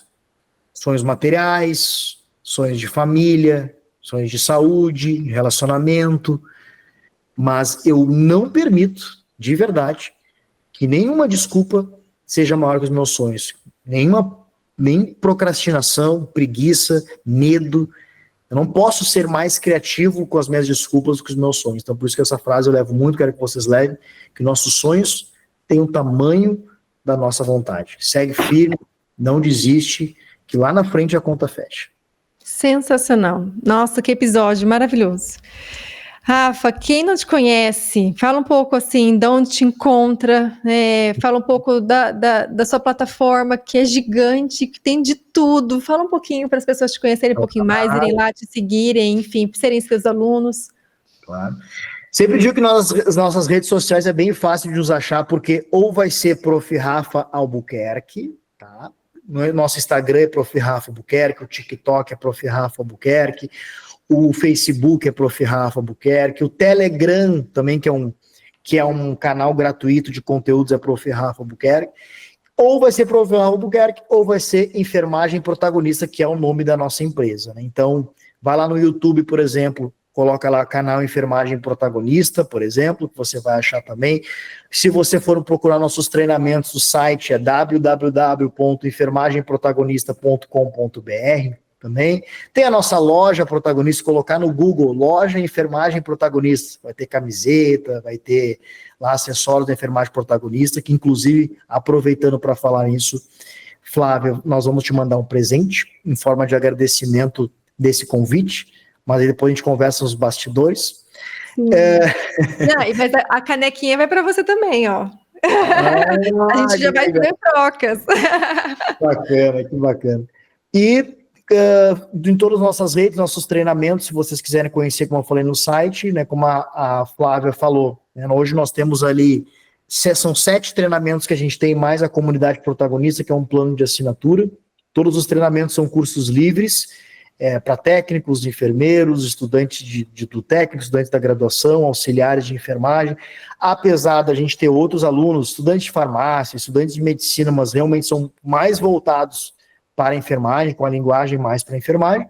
Sonhos materiais, sonhos de família, sonhos de saúde, relacionamento, mas eu não permito, de verdade, que nenhuma desculpa seja maior que os meus sonhos. Nem procrastinação, preguiça, medo. Eu não posso ser mais criativo com as minhas desculpas do que os meus sonhos. Então, por isso que essa frase eu levo muito, quero que vocês levem, que nossos sonhos têm o tamanho da nossa vontade. Segue firme, não desiste, que lá na frente a conta fecha. Sensacional. Nossa, que episódio maravilhoso. Rafa, quem não te conhece, fala um pouco assim, de onde te encontra, fala um pouco da sua plataforma, que é gigante, que tem de tudo. Fala um pouquinho para as pessoas te conhecerem um pouquinho mais, irem lá te seguirem, enfim, serem seus alunos. Claro. Sempre digo que as nossas redes sociais é bem fácil de nos achar, porque ou vai ser Prof. Rafa Albuquerque, tá? Nosso Instagram é Prof. Rafa Albuquerque, o TikTok é Prof. Rafa Albuquerque, o Facebook é Prof. Rafa Albuquerque, o Telegram também, que é um canal gratuito de conteúdos, é Prof. Rafa Albuquerque. Ou vai ser Prof. Rafa Albuquerque, ou vai ser Enfermagem Protagonista, que é o nome da nossa empresa, né? Então, vai lá no YouTube, por exemplo, coloca lá canal Enfermagem Protagonista, por exemplo, que você vai achar também. Se você for procurar nossos treinamentos, o site é www.enfermagemprotagonista.com.br também. Tem a nossa loja Protagonista, colocar no Google, loja Enfermagem Protagonista. Vai ter camiseta, vai ter lá acessórios da Enfermagem Protagonista, que inclusive, aproveitando para falar isso, Flávia, nós vamos te mandar um presente em forma de agradecimento desse convite, mas aí depois a gente conversa nos bastidores. Não, mas a canequinha vai para você também, ó. A gente já vai ter trocas. Bacana, que bacana. E em todas as nossas redes, nossos treinamentos, se vocês quiserem conhecer, como eu falei no site, né, como a Flávia falou, né, hoje nós temos ali, são 7 treinamentos que a gente tem, mais a comunidade protagonista, que é um plano de assinatura. Todos os treinamentos são cursos livres, para técnicos, enfermeiros, estudantes do técnico, estudantes da graduação, auxiliares de enfermagem. Apesar da gente ter outros alunos, estudantes de farmácia, estudantes de medicina, mas realmente são mais voltados para a enfermagem, com a linguagem mais para a enfermagem.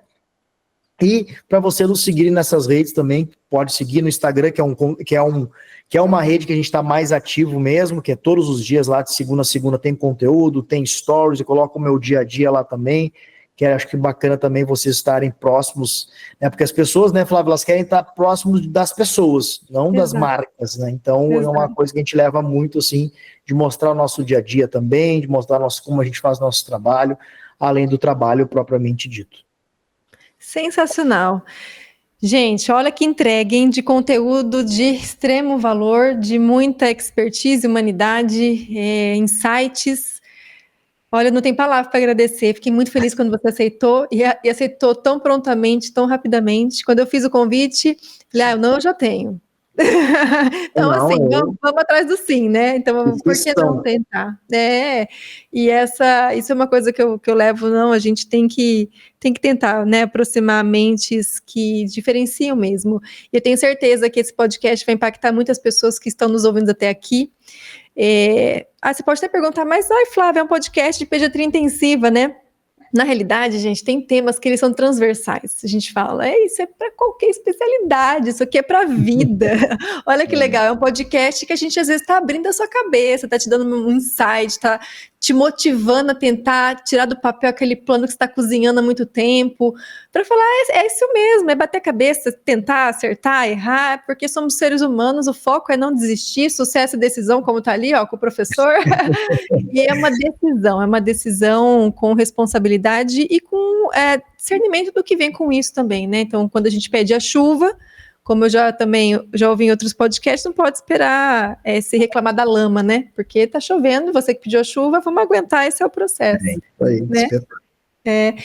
E para você nos seguir nessas redes também, pode seguir no Instagram, que é uma rede que a gente está mais ativo mesmo, que é todos os dias lá, de segunda a segunda tem conteúdo, tem stories, eu coloco o meu dia a dia lá também, que acho que bacana também vocês estarem próximos, né, porque as pessoas, né, Flávia, elas querem estar próximos das pessoas, não das marcas, né, então é uma coisa que a gente leva muito, assim, de mostrar o nosso dia a dia também, de mostrar como a gente faz nosso trabalho, além do trabalho propriamente dito. Sensacional. Gente, olha que entrega, hein, de conteúdo de extremo valor, de muita expertise, humanidade, insights. Olha, não tem palavra para agradecer. Fiquei muito feliz quando você aceitou e aceitou tão prontamente, tão rapidamente. Quando eu fiz o convite, falei, eu já tenho. Então, assim, vamos atrás do sim, né? Então, por que não tentar? E isso é uma coisa que eu levo, a gente tem que tentar, né? Aproximar mentes que diferenciam mesmo. E eu tenho certeza que esse podcast vai impactar muitas pessoas que estão nos ouvindo até aqui. Você pode até perguntar, mas Flávia, é um podcast de pediatria intensiva, né? Na realidade, gente, tem temas que eles são transversais. A gente fala, isso é para qualquer especialidade, isso aqui é para a vida. Olha que legal, é um podcast que a gente às vezes está abrindo a sua cabeça, está te dando um insight, está te motivando a tentar tirar do papel aquele plano que você está cozinhando há muito tempo, para falar, é isso mesmo, é bater a cabeça, tentar, acertar, errar, porque somos seres humanos, o foco é não desistir, sucesso e decisão, como está ali, com o professor. E é uma decisão com responsabilidade e com discernimento do que vem com isso também, né? Então, quando a gente pede a chuva, como eu já ouvi em outros podcasts, não pode esperar se reclamar da lama, né? Porque tá chovendo, você que pediu a chuva, vamos aguentar, esse é o processo. Né?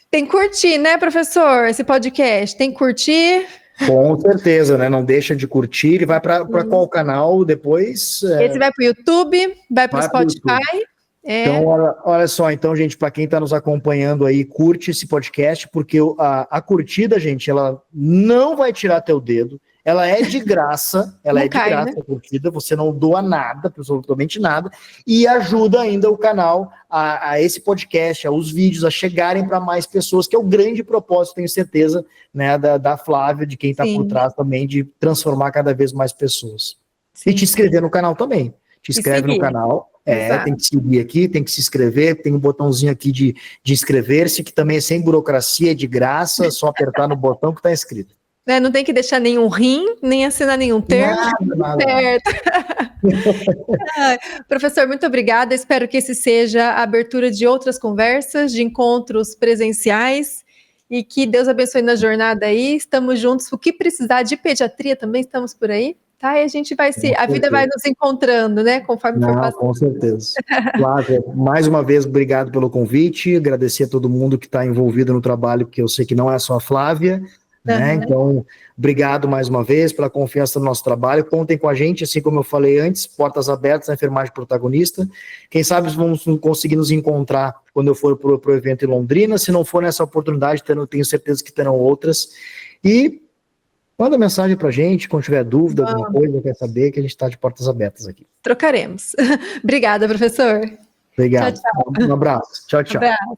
Tem que curtir, né, professor, esse podcast? Tem que curtir. Com certeza, né? Não deixa de curtir, ele vai para qual canal depois? Esse vai para o YouTube, vai para o Spotify. Então, olha só, então, gente, para quem está nos acompanhando aí, curte esse podcast, porque a curtida, gente, ela não vai tirar teu dedo, ela é de graça, né? A curtida, você não doa nada, absolutamente nada, e ajuda ainda o canal, a esse podcast, aos vídeos, a chegarem para mais pessoas, que é o grande propósito, tenho certeza, né, da Flávia, de quem está por trás também, de transformar cada vez mais pessoas. Sim. E te inscrever no canal também. Te inscreve no canal. Tem que seguir aqui, tem que se inscrever, tem um botãozinho aqui de inscrever-se, que também é sem burocracia, é de graça, só apertar no botão que está inscrito. Não tem que deixar nenhum rim, nem assinar nenhum termo. Nada. Certo. Professor, muito obrigada, espero que esse seja a abertura de outras conversas, de encontros presenciais, e que Deus abençoe na jornada aí, estamos juntos, o que precisar de pediatria também estamos por aí, tá? E a gente vai a vida vai nos encontrando, né, conforme for passando. Com certeza. Flávia, mais uma vez, obrigado pelo convite, agradecer a todo mundo que está envolvido no trabalho, que eu sei que não é só a Flávia, né? Então, obrigado mais uma vez pela confiança no nosso trabalho. Contem com a gente, assim como eu falei antes, portas abertas na Enfermagem Protagonista. Quem sabe vamos conseguir nos encontrar quando eu for para o evento em Londrina. Se não for nessa oportunidade, tenho certeza que terão outras. E manda mensagem para a gente, quando tiver dúvida, alguma coisa, quer saber, que a gente está de portas abertas aqui. Trocaremos. Obrigada, professor. Obrigado. Tchau, tchau. Um abraço. Tchau, tchau. Abraço.